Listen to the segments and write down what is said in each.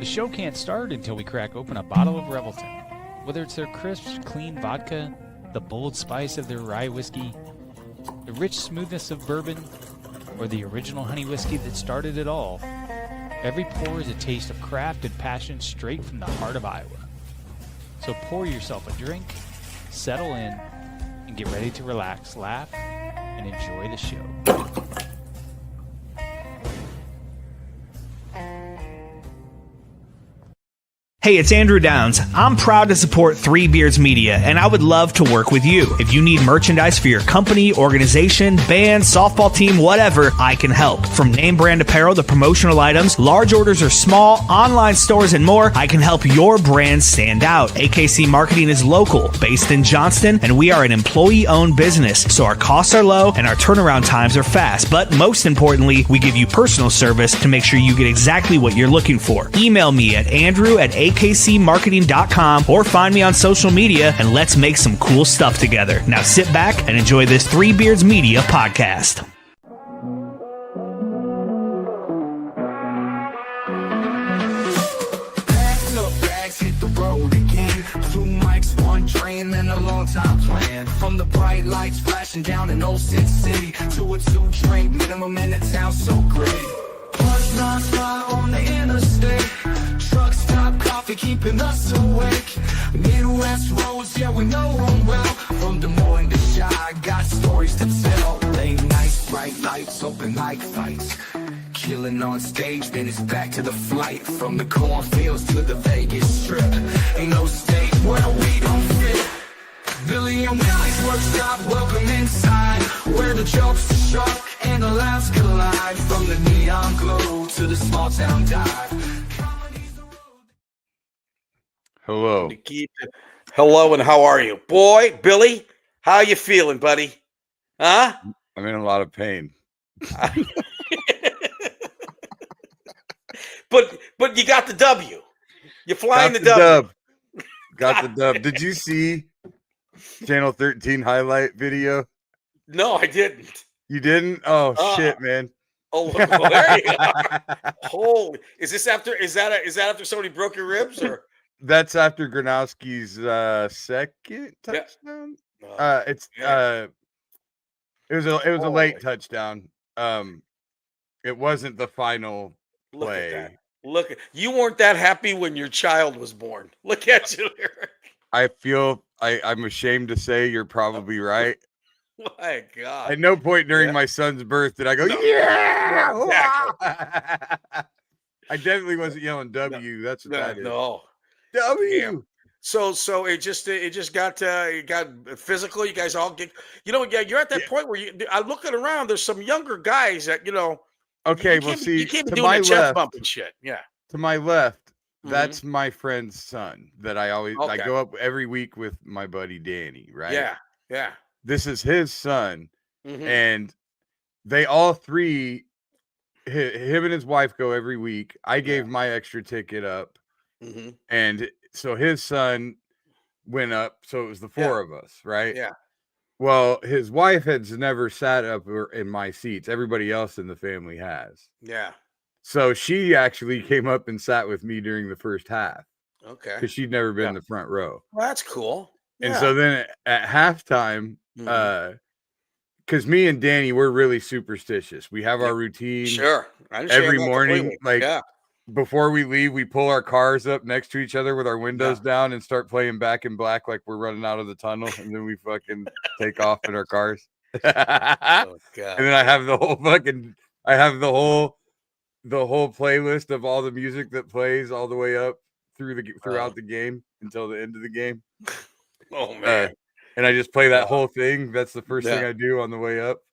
The show can't start until we crack open a bottle of Revelton. Whether it's their crisp, clean vodka, the bold spice of their rye whiskey, the rich smoothness of bourbon, or the original honey whiskey that started it all, every pour is a taste of craft and passion straight from the heart of Iowa. So pour yourself a drink, settle in, and get ready to relax, laugh, and enjoy the show. Hey, it's Andrew Downs. I'm proud to support Three Beards Media, and I would love to work with you. If you need merchandise for your company, organization, band, softball team, whatever, I can help. From name brand apparel to promotional items, large orders or small, online stores, and more, I can help your brand stand out. AKC Marketing is local, based in Johnston, and we are an employee-owned business, so our costs are low and our turnaround times are fast. But most importantly, we give you personal service to make sure you get exactly what you're looking for. Email me at andrew@akcmarketing.com or find me on social media, and let's make some cool stuff together. Now sit back and enjoy this Three Beards Media podcast. Hit the road again. 2 mics, 1 train, and a long time plan. From the bright lights flashing down in Old Sin City to a 2-drink minimum in the town so great. Plus non-stop on the interstate. Truck stop, coffee keeping us awake. Midwest roads, yeah, we know them well. From Des Moines to Chi, got stories to tell. Late nights, bright lights, open mic fights. Killing on stage, then it's back to the flight. From the cornfields to the Vegas Strip. Ain't no state where we don't fit. Billy and Willie's workshop, welcome inside. Where the jokes are sharp and the laughs collide. From the neon glow to the small town dive. Hello. Hello, and how are you? Boy, Billy, how you feeling, buddy? Huh? I'm in a lot of pain. But you got the W. You're flying the W. Dub. Got the dub. Did you see Channel 13 highlight video? No, I didn't. You didn't? Oh shit, man. Oh, well, there you are. Holy! Is that after somebody broke your ribs, or? That's after Gronowski's second touchdown. Yeah. It was a late touchdown. It wasn't the final play. Look, you weren't that happy when your child was born. Look at you there. I feel I'm ashamed to say you're probably right. My God. At no point during my son's birth did I go, yeah. Exactly. I definitely wasn't yelling W. That's what that is. No. W. Damn. So it just got physical. You guys all get, you're at that point where I'm looking around. There's some younger guys that Okay, you can't be doing my that chest left, bump and shit. Yeah. to my left, that's my friend's son that I Okay. go up every week with my buddy Danny, right? Yeah. Yeah. This is his son, Mhm. and they all three, him and his wife go every week. I gave my extra ticket up, Mhm. and so his son went up, so it was the four of us, right? Yeah. Well, his wife has never sat up in my seats. Everybody else in the family has. Yeah. So she actually came up and sat with me during the first half Okay. because she'd never been in the front row. Well, that's cool. And Yeah. so then at halftime, because me and Danny, we're really superstitious. We have our routine. Sure. I understand Every that morning, completely. before we leave, we pull our cars up next to each other with our windows down and start playing Back in Black like we're running out of the tunnel, and then we fucking take off in our cars. Oh, God. And then I have the whole playlist of all the music that plays all the way up throughout the game until the end of the game. Oh man. And I just play that whole thing. That's the first thing I do on the way up.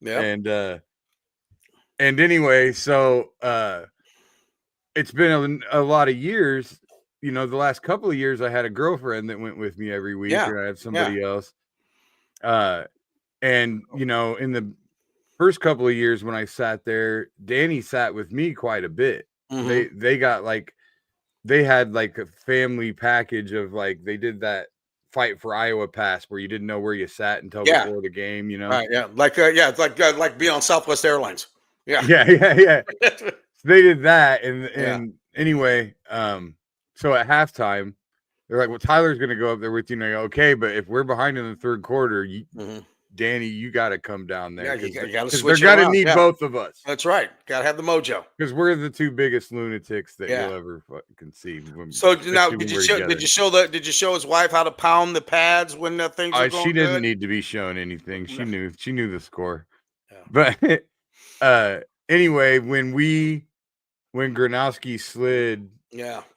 Yeah. And anyway, so it's been a lot of years. The last couple of years I had a girlfriend that went with me every week, and I had somebody else. And in the first couple of years when I sat there, Danny sat with me quite a bit. Mhm. They had like a family package of they did that Fight for Iowa pass where you didn't know where you sat until before the game, Right, yeah. It's like being on Southwest Airlines. Yeah. Yeah. So they did that, and anyway, so at halftime, they're like, "Well, Tyler's going to go up there with you." And I go, "Okay, but if we're behind in the third quarter, Danny, you got to come down there. Yeah, you got to because switch. They're going to need both of us. That's right. Got to have the mojo. Because we're the two biggest lunatics that you'll ever conceive. So now, did you show his wife how to pound the pads when things were going She didn't good? need to be shown anything. She knew the score. Yeah. But anyway, when Gronowski slid,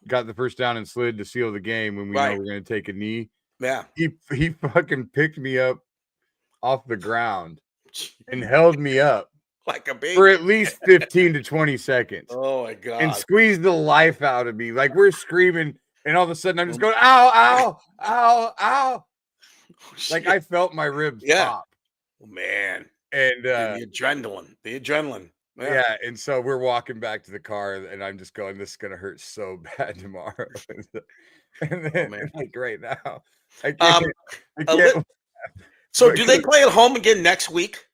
got the first down and slid to seal the game when we know we're going to take a knee. Yeah, he fucking picked me up off the ground and held me up like a baby for at least 15 to 20 seconds. Oh my God. And squeezed the life out of me. Like we're screaming, and all of a sudden I'm just going, ow, ow, ow, ow. Like I felt my ribs pop. Oh, man. And the adrenaline. Yeah, and so we're walking back to the car, and I'm just going, this is gonna hurt so bad tomorrow. And then like right now. I can't. So do they play at home again next week?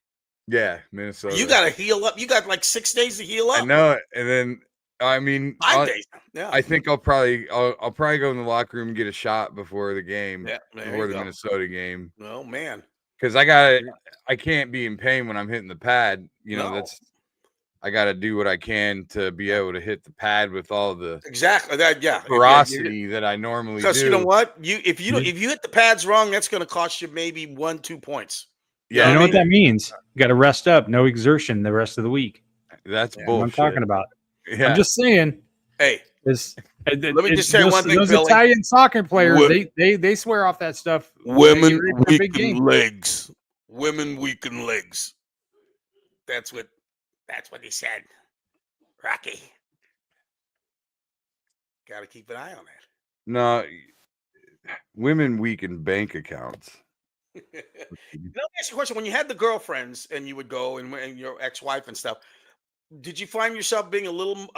Yeah, Minnesota. You got to heal up. You got like 6 days to heal up. I know it. And then, I mean, 5 days. Yeah. I think I'll probably go in the locker room and get a shot before the game. Yeah, before the Minnesota game. Oh man. Because I can't be in pain when I'm hitting the pad. You know, I got to do what I can to be able to hit the pad with all the ferocity that I normally do. Because you know what, if you hit the pads wrong, that's going to cost you maybe 1-2 points. Yeah, you know what that means. You got to rest up, no exertion the rest of the week. That's bullshit. What I'm talking about. Yeah. I'm just saying. Hey, let me just say one thing. Those Billy. Italian soccer players, they swear off that stuff. Women weaken legs. Women weaken legs. That's what he said. Rocky. Got to keep an eye on that. No, women weaken bank accounts. Let me ask you a question. When you had the girlfriends and you would go and your ex-wife and stuff, did you find yourself being a little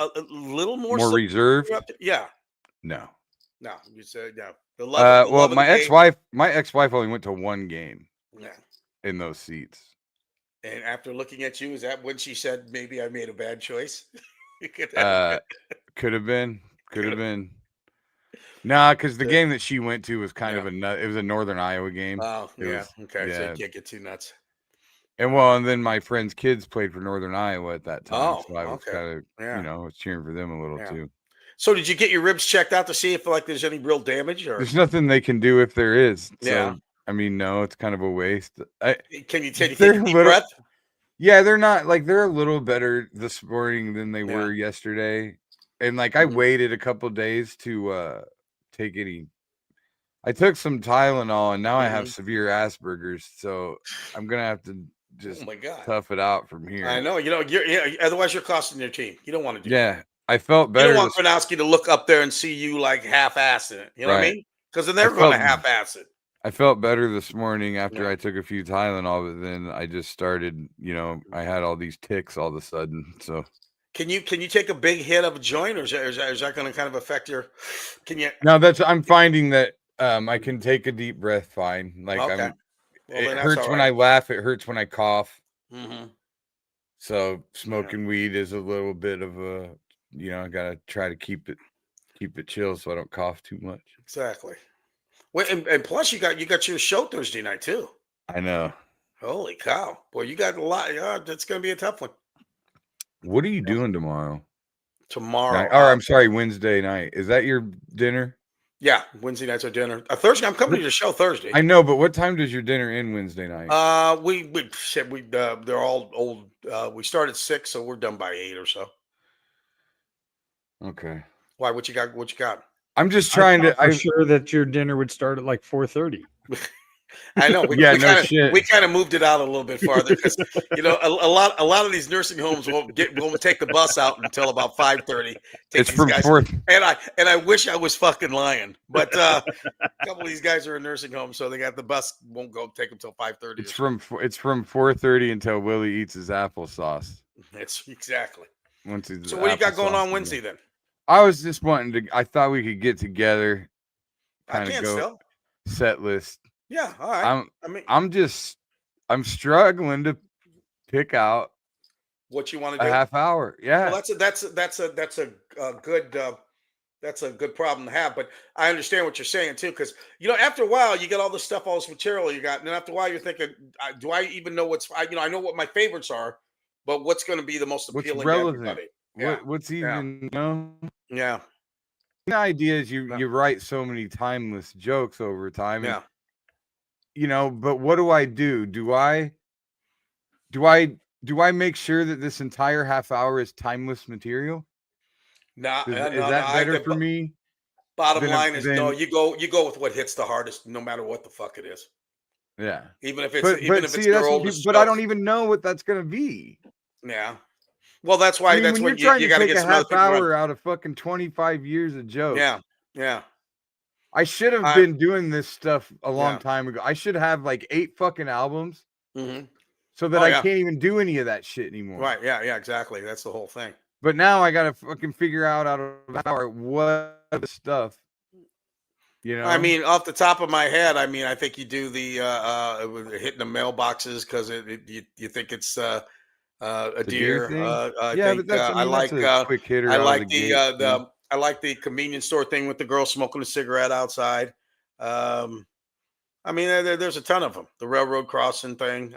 more reserved? Yeah. No. You said no. Well, my ex-wife only went to one game. Yeah. In those seats. And after looking at you, is that when she said, maybe I made a bad choice? Could have been. Nah, because the game that she went to was kind of it was a Northern Iowa game. Oh, okay. Yeah. So you can't get too nuts. And then my friend's kids played for Northern Iowa at that time. Oh, so I was kind of, I was cheering for them a little too. So did you get your ribs checked out to see if there's any real damage? Or there's nothing they can do if there is. Yeah. So, I mean, no, it's kind of a waste. Can you take a deep breath? Yeah, they're not they're a little better this morning than they were yesterday. And I waited a couple days to take any. I took some Tylenol and now I have severe Asperger's, so I'm gonna have to just tough it out from here. I know, otherwise you're costing your team. You don't want to do that. Yeah, I felt better. You don't want Gronowski to look up there and see you like half-assing it. You know what I mean? Because then they're going to half-ass it. I felt better this morning after I took a few Tylenol, but then I just started, I had all these tics all of a sudden. So can you take a big hit of a joint, or is that going to kind of affect your? Can you? No, I'm finding that I can take a deep breath fine. It hurts when I laugh. It hurts when I cough. Mm-hmm. So smoking weed is a little bit of a, I gotta try to keep it chill so I don't cough too much. Exactly. Well, and plus you got your show Thursday night too. I know. Holy cow, boy! You got a lot. That's going to be a tough one. What are you doing tomorrow? I'm sorry, Wednesday night. Is that your dinner? Yeah, Wednesday nights are dinner. Thursday, I'm coming to the show Thursday. I know, but what time does your dinner end Wednesday night? They're all old. We start at 6, so we're done by 8 or so. Okay. Why? What you got? I'm just trying to. I'm sure that your dinner would start at like 4:30. I know. We kind of moved it out a little bit farther because a lot of these nursing homes won't take the bus out until about 5:30. It's from 4th. And I wish I was fucking lying, but a couple of these guys are in nursing homes, so they got the bus won't go take them till 5:30. It's from 4:30 until Willie eats his applesauce. That's exactly. So what do you got going on Wednesday then? I was just wanting to. I thought we could get together. Set list. Yeah, all right. I'm struggling to pick out what you want to do. A half hour. Yeah. Well, that's a good. That's a good problem to have. But I understand what you're saying too, because after a while you get all this stuff, all this material you got, and then after a while you're thinking, do I even know what's? I know what my favorites are, but what's going to be the most appealing to everybody? What's even Yeah. The idea is you write so many timeless jokes over time. Yeah. And, but what do I do? Do I make sure that this entire half hour is timeless material? Is that better for me? Bottom line is no. You go with what hits the hardest, no matter what the fuck it is. Yeah. Even if it's your oldest. But I don't even know what that's gonna be. Yeah. Well, that's why. That's when you got to get some half hour out of fucking 25 years of jokes. Yeah. Yeah. I should have been doing this stuff a long time ago. I should have like 8 fucking albums. Mm-hmm. So that I can't even do any of that shit anymore. Right. Yeah. Yeah. Exactly. That's the whole thing. But now I gotta fucking figure out of what the stuff. I mean, off the top of my head, I think you do the hitting the mailboxes because you think it's a deer. I like a quick hitter. I like I like the convenience store thing with the girl smoking a cigarette outside. There's a ton of them. The railroad crossing thing.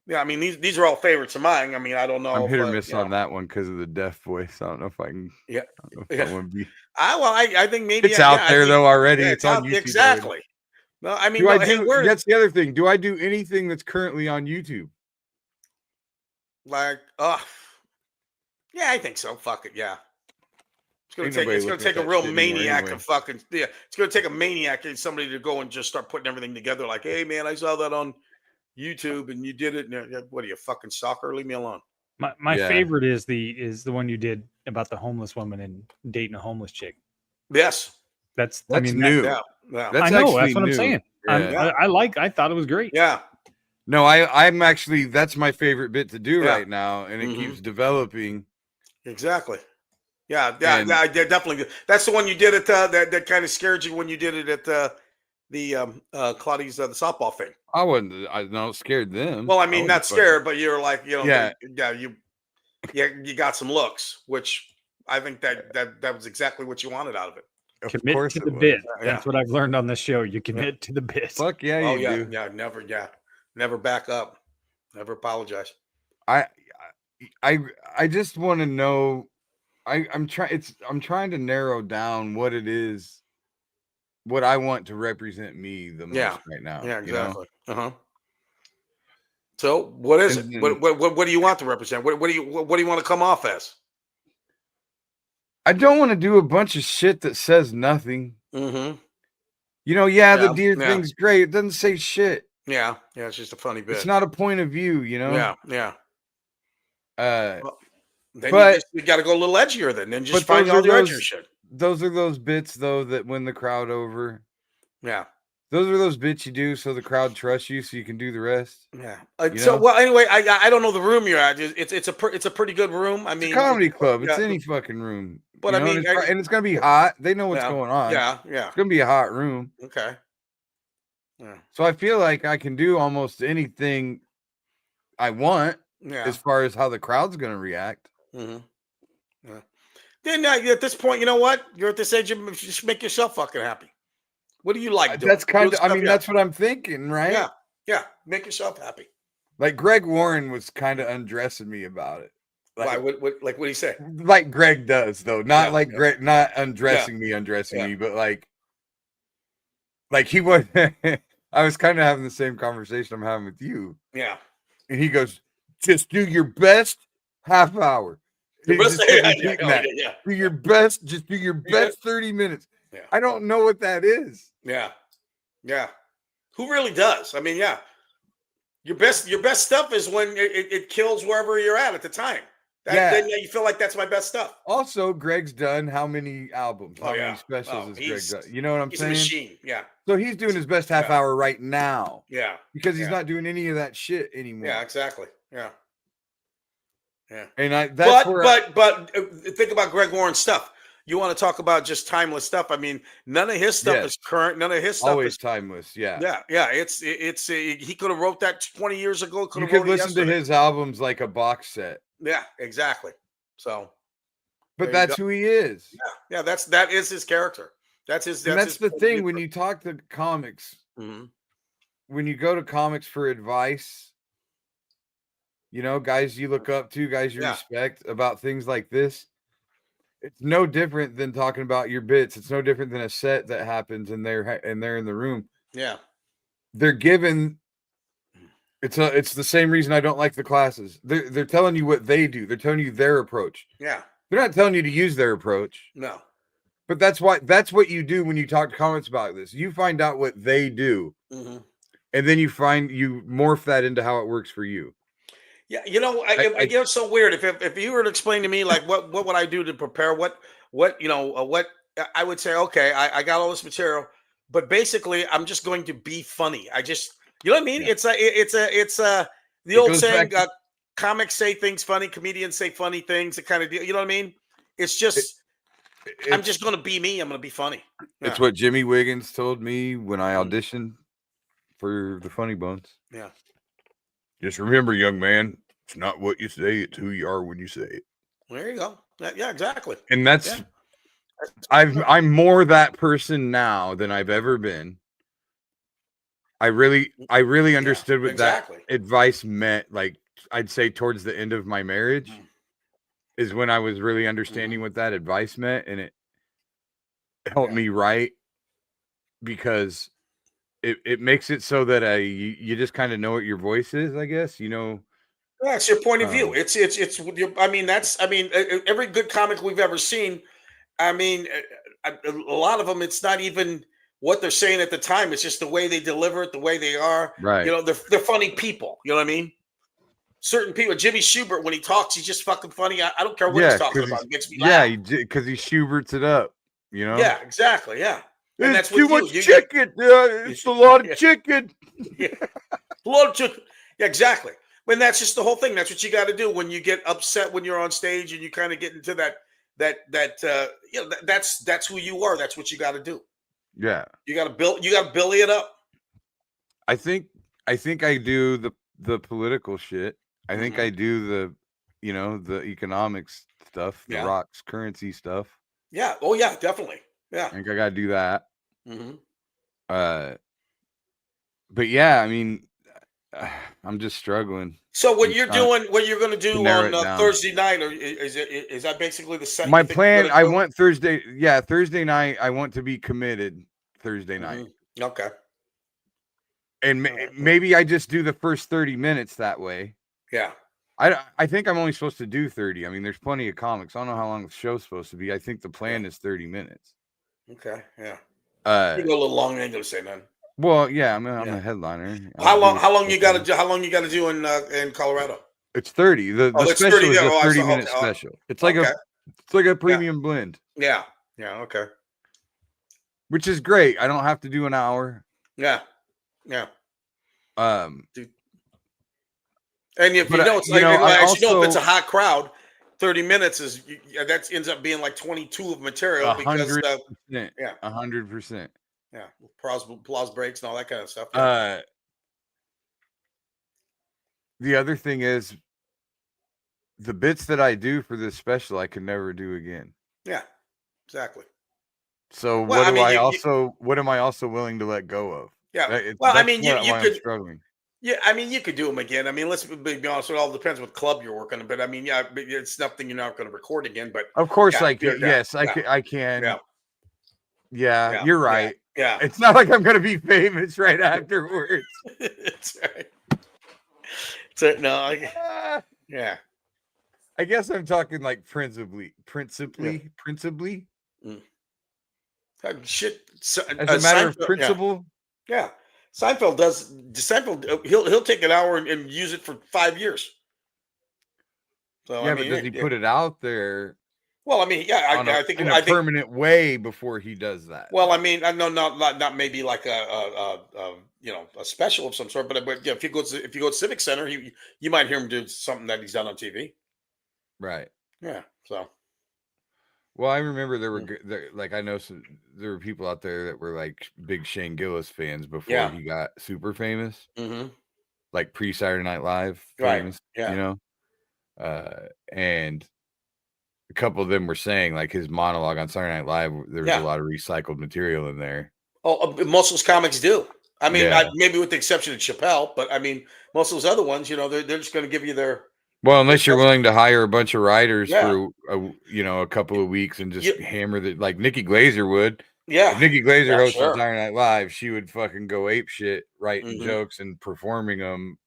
These are all favorites of mine. I don't know. I'm hit or miss on that one because of the deaf voice. I don't know if I can. Yeah. I think maybe it's out there though already. It's on YouTube. Exactly. No, that's the other thing. Do I do anything that's currently on YouTube? Yeah, I think so. Fuck it. Yeah. It's gonna take a real maniac to fucking It's gonna take a maniac and somebody to go and just start putting everything together. Like, hey man, I saw that on YouTube and you did it. What are you, fucking soccer? Leave me alone. My favorite is the one you did about the homeless woman and dating a homeless chick. Yes, that's new. That's I know. That's what I'm saying. Yeah. I thought it was great. Yeah. No, I'm actually, that's my favorite bit to do right now, and it keeps developing. Exactly. Yeah, definitely. That's the one you did at that kind of scared you when you did it at the Claudia's the softball thing. I scared them. Well, not scared, but you were like, you got some looks, which I think that was exactly what you wanted out of it. Commit to the bit. That's what I've learned on this show. You commit to the bit. Fuck yeah, you do. Yeah, never back up, never apologize. I just want to know. I'm trying to narrow down what it is, what I want to represent me the most right now. Yeah, exactly. So what is it? What do you want to represent? What do you want to come off as? I don't want to do a bunch of shit that says nothing. Mm-hmm. The deer thing's great. It doesn't say shit. Yeah, it's just a funny bit. It's not a point of view, Yeah. But you got to go a little edgier then just find all the edgier shit. Those are those bits though that win the crowd over. Yeah. Those are those bits you do so the crowd trusts you so you can do the rest. Yeah. Anyway, I don't know the room you're at. It's a pretty good room. It's a comedy club. It's any fucking room. But and it's gonna be hot. They know what's going on. Yeah. It's gonna be a hot room. Okay. Yeah. So I feel like I can do almost anything I want as far as how the crowd's gonna react. Mm-hmm. Yeah. Then at this point, you know what? You're at this age, you just make yourself fucking happy. What do you like doing? That's kind of, that's what I'm thinking, right? Yeah. Make yourself happy. Like Greg Warren was kind of undressing me about it. Why? What did he say? Like Greg does, though. Not like Greg, not undressing me, but like he was. I was kind of having the same conversation I'm having with you. Yeah. And he goes, just do your best half hour. Do your best. Just do your best 30 minutes. Yeah. I don't know what that is. Yeah. Who really does? Your best stuff is when it kills wherever you're at the time. Then you feel like that's my best stuff. Also, Greg's done how many albums? How many specials has Greg done? You know what I'm saying? He's a machine. Yeah. So he's doing his best half hour right now. Yeah. Because he's not doing any of that shit anymore. Yeah, exactly. Yeah. And but think about Greg Warren's stuff. You want to talk about just timeless stuff? None of his stuff is current. None of his stuff always is timeless. Yeah. It's he could have wrote that 20 years ago. You could listen to his albums like a box set. Yeah, exactly. So, But that's who he is. Yeah. That is his character. That's the thing when you talk to comics. Mm-hmm. When you go to comics for advice, guys you look up to, guys you respect about things like this, it's no different than talking about your bits. It's no different than a set that happens and they're in the room. Yeah. They're given. It's the same reason I don't like the classes. They're telling you what they do. They're telling you their approach. Yeah. They're not telling you to use their approach. No. But that's what you do when you talk to comics about this. You find out what they do. Mm-hmm. And then you morph that into how it works for you. Yeah, it's so weird. If you were to explain to me like what would I do to prepare, what I would say, okay, I got all this material, but basically I'm just going to be funny. You know what I mean? Yeah. It's the old saying, comics say things funny, comedians say funny things, the kind of deal. You know what I mean? It's just I'm just going to be me. I'm going to be funny. Yeah. It's what Jimmy Wiggins told me when I auditioned for the Funny Bones. Yeah. Just remember, young man, it's not what you say, it's who you are when you say it. There you go. Yeah, exactly. And I'm more that person now than I've ever been. I really understood what that advice meant. Like I'd say towards the end of my marriage is when I was really understanding what that advice meant, and it helped me write because it makes it so that you just kind of know what your voice is, I guess, Yeah, it's your point of view. It's every good comic we've ever seen. I mean, a lot of them, it's not even what they're saying at the time. It's just the way they deliver it, the way they are. Right. They're funny people. You know what I mean? Certain people, Jimmy Schubert, when he talks, he's just fucking funny. I don't care what he's talking about. It makes me laugh. Yeah, because he Schuberts it up. Yeah, exactly. Yeah. And that's too much chicken. It's a lot of chicken. Yeah. A lot of chicken. Yeah, exactly. And that's just the whole thing. That's what you got to do when you get upset when you're on stage and you kind of get into that's who you are. That's what you got to do. Yeah. You got to Billy it up. I think I do the political shit. I think I do the the economics stuff, the rocks currency stuff. Yeah. Oh yeah, definitely. Yeah. I think I got to do that. Mm-hmm. But yeah, I mean, I'm just struggling. So what you're going to do on Thursday night, or is that basically the second? My plan, I want Thursday. Yeah, Thursday night. I want to be committed Thursday night. Okay. And maybe I just do the first 30 minutes that way. Yeah. I think I'm only supposed to do 30. I mean, there's plenty of comics. I don't know how long the show's supposed to be. I think the plan is 30 minutes. Okay. Yeah. You go a little long. I ain't gonna say nothing. Well, yeah, I'm a headliner. How long you got to do in Colorado? It's 30. The special is a 30-minute special. It's like a premium blend. Yeah. Yeah. Okay. Which is great. I don't have to do an hour. Yeah. Yeah. And if if it's a hot crowd, 30 minutes that ends up being like 22 of material 100%. 100%. Yeah, applause breaks and all that kind of stuff. Yeah. The other thing is the bits that I do for this special, I can never do again. Yeah, exactly. So what am I also willing to let go of? Yeah. You could struggling. Yeah, I mean, you could do them again. I mean, let's be honest. It all depends what club you're working on. But I mean, yeah, it's nothing you're not going to record again. But of course, I can. Yes, I can. Yeah. Yeah, you're right. Yeah. It's not like I'm going to be famous right afterwards. That's right. Yeah. I guess I'm talking like principally. Shit. As a matter of principle. Yeah. Seinfeld does. He'll take an hour and use it for 5 years. So yeah, but does he put it out there? Well, I mean, yeah, I think in a permanent way before he does that. Well, I mean, I know not maybe like a special of some sort, but yeah, if you go to Civic Center, you might hear him do something that he's done on TV. Right. Yeah. So. Well, I remember there were people out there that were like big Shane Gillis fans before he got super famous. Mm-hmm. Like pre-Saturday Night Live famous, right. Yeah. And a couple of them were saying, like his monologue on Saturday Night Live, there was a lot of recycled material in there. Oh, most of those comics do. I mean, maybe with the exception of Chappelle, but I mean, most of those other ones, they're just going to give you their. Well, unless you're willing to hire a bunch of writers for a couple of weeks and just hammer the like Nikki Glaser would. Yeah, if Nikki Glaser hosted Saturday Night Live, she would fucking go ape shit, writing jokes and performing them.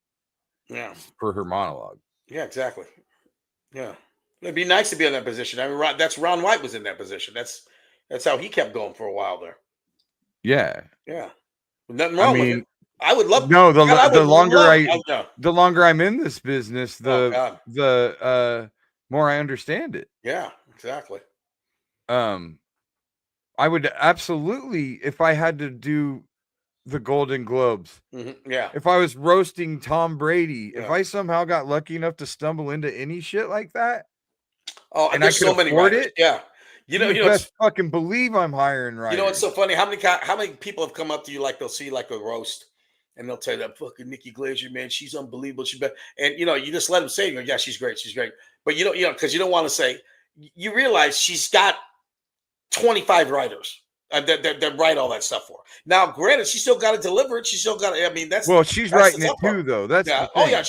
Yeah, for her monologue. Yeah, exactly. Yeah, it'd be nice to be in that position. I mean, Ron White was in that position. That's how he kept going for a while there. Yeah. Yeah. Nothing wrong with it. I would love. No, the longer I'm in this business, the more I understand it. Yeah, exactly. I would absolutely, if I had to do the Golden Globes, if I was roasting Tom Brady, if I somehow got lucky enough to stumble into any shit like that, and I could so afford it, you best fucking believe I'm hiring writers. You know, it's so funny. How many people have come up to you like they'll see like a roast, and they'll tell you that fucking Nikki Glaser, man, she's unbelievable. And you just let them say, yeah, she's great, but because you don't want to say. You realize she's got 25 writers that write all that stuff for her. Now, granted, she still got to deliver it. She still got to. I mean, she's writing it too, though. That's the thing. Oh yeah,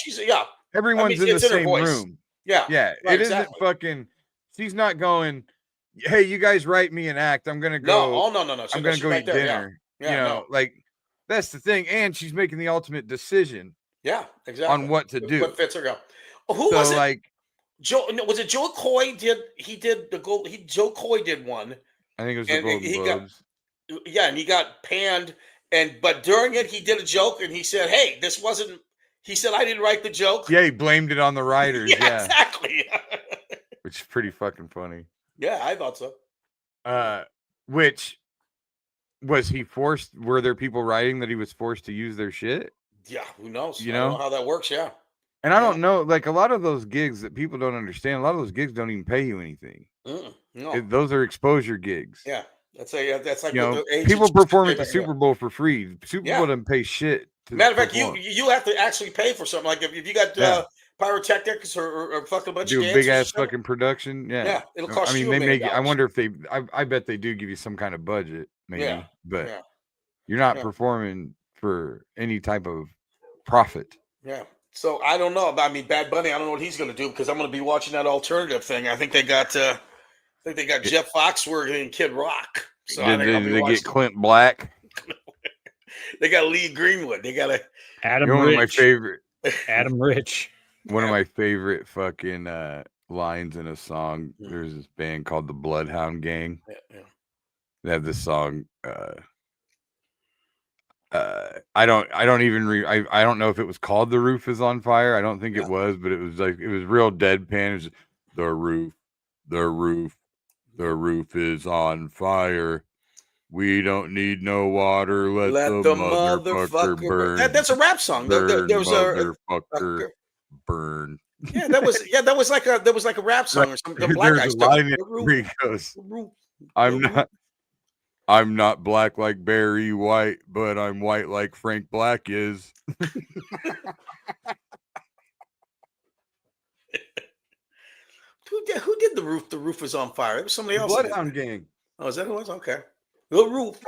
everyone's in the same room. Yeah, Right, it isn't fucking. She's not going. Hey, you guys write me an act. I'm gonna go. No. I'm gonna go eat dinner. Yeah. Like that's the thing, and she's making the ultimate decision. Yeah, exactly. On what to do. What fits her go. Who was it? Like Joe? Was it Joe Coy? Joe Coy did one. I think it was the Golden Globes. And he got panned. But during it, he did a joke, and he said, "Hey, this wasn't." He said, "I didn't write the joke." Yeah, he blamed it on the writers. yeah, exactly. Which is pretty fucking funny. Yeah, I thought so. Which was he forced? Were there people writing that he was forced to use their shit? Yeah, who knows? I don't know how that works. Yeah, and I don't know. Like a lot of those gigs that people don't understand. A lot of those gigs don't even pay you anything. No, those are exposure gigs. Yeah, that's like people perform at the Super Bowl for free. Super Bowl doesn't pay shit. Matter of fact, you have to actually pay for something. Like if you got pyrotechnics or fucking a bunch of big ass fucking production. Yeah, it'll cost. I mean, they make. I wonder if they. I bet they do give you some kind of budget, maybe. But you're not performing for any type of profit. Yeah. So I don't know. I mean, Bad Bunny. I don't know what he's going to do because I'm going to be watching that alternative thing. I think they got. Jeff Foxworthy and Kid Rock. So they get Clint Black. They got Lee Greenwood. They got Adam Rich. One of my favorite. Adam Rich. One of my favorite fucking lines in a song. There's this band called the Bloodhound Gang. They have this song. I don't know if it was called "The Roof Is on Fire." I don't think it was, but it was real deadpan. It was the roof is on fire. We don't need no water. Let the motherfucker burn. That's a rap song. There was motherfucker burn. Yeah, that was like a rap song or something. The black guy stuff. I'm not black like Barry White, but I'm white like Frank Black is. Who did the roof? The roof is on fire. It was somebody else. Bloodhound Gang. Oh, is that who it was? Okay. The roof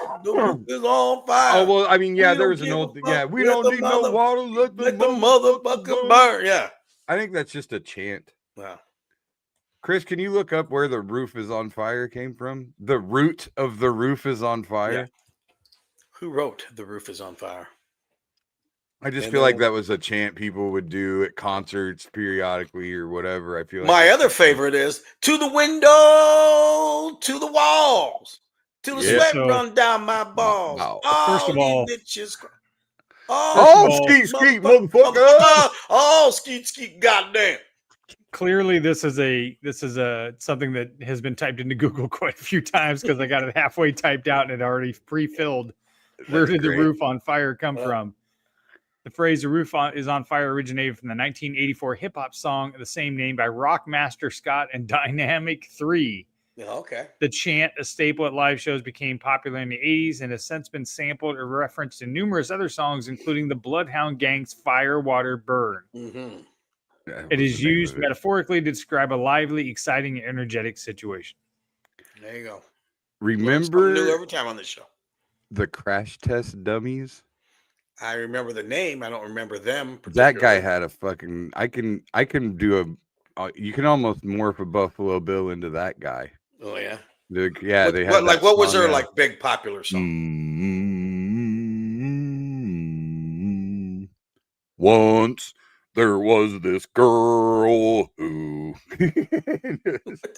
is on fire. Oh well, I mean, there was an old. We don't need no water. Let the motherfucker burn. Yeah. I think that's just a chant. Wow. Chris, can you look up where the roof is on fire came from? The root of the roof is on fire. Yeah. Who wrote "The Roof Is on Fire"? I just feel like that was a chant people would do at concerts periodically or whatever. I feel like my other favorite is "To the window, to the walls, to the sweat run down my balls." First of all, skeet, motherfucker! Skeet, goddamn! Clearly, this is something that has been typed into Google quite a few times because I got it halfway typed out and it already pre-filled. Where did the roof on fire come from? The phrase "the roof is on fire" originated from the 1984 hip-hop song of the same name by Rockmaster Scott and Dynamic 3. Yeah, okay. The chant, a staple at live shows, became popular in the 80s and has since been sampled or referenced in numerous other songs, including the Bloodhound Gang's "Fire, Water, Burn." Mm-hmm. It is used metaphorically to describe a lively, exciting, and energetic situation. There you go. Remember new every time on this show. The Crash Test Dummies? I remember the name. I don't remember them. That guy had a fucking. I can do a. You can almost morph a Buffalo Bill into that guy. Oh yeah. They had like what was their like big popular song? Once there was this girl who you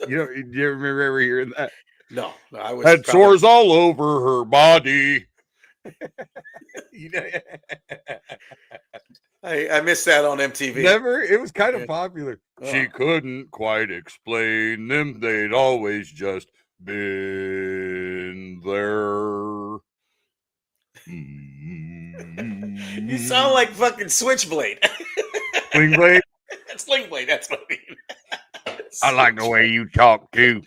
remember ever hearing that? No, I was had sores all over her body. I missed that on MTV. Never. It was kind of popular. She couldn't quite explain them. They'd always just been there. You sound like fucking Switchblade. Slingblade? Slingblade, that's what I mean. I like the way you talk too.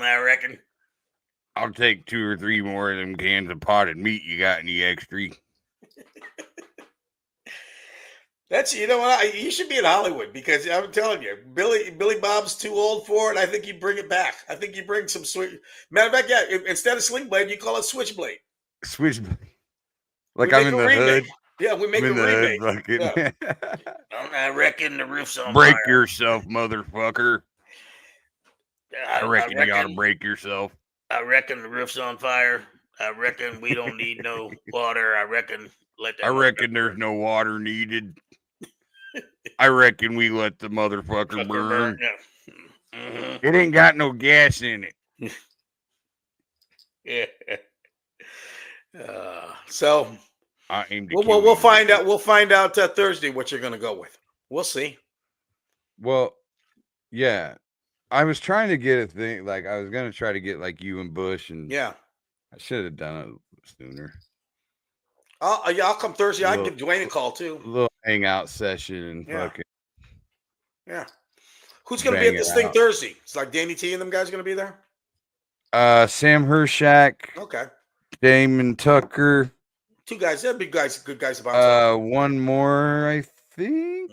I reckon. I'll take 2 or 3 more of them cans of potted meat you got in the extra. That's, you know what, you should be in Hollywood because I'm telling you, Billy Bob's too old for it. I think you bring it back. I think you bring some matter of fact, yeah, instead of Slingblade, you call it Switchblade. Switchblade. Like I'm in the hood. Yeah, we make a remake. Yeah. I reckon the roof's on break fire. Yourself, motherfucker. I reckon you ought to break yourself. I reckon the roof's on fire. I reckon we don't need no water. I reckon there's no water needed. I reckon we let the motherfucker burn. Yeah. Mm-hmm. It ain't got no gas in it. Yeah. So we'll find out. We'll find out Thursday what you're going to go with. We'll see. Well, yeah. I was trying to get a thing. Like I was going to try to get like you and Bush, and yeah, I should have done it sooner. I'll come Thursday. I can give Dwayne a call too. A little hangout session and fucking. Yeah. Who's going to be at this thing Thursday? It's like Danny T and them guys going to be there. Sam Hershak. Okay. Damon Tucker. 2 guys. They're big guys. Good guys about. One more, I think,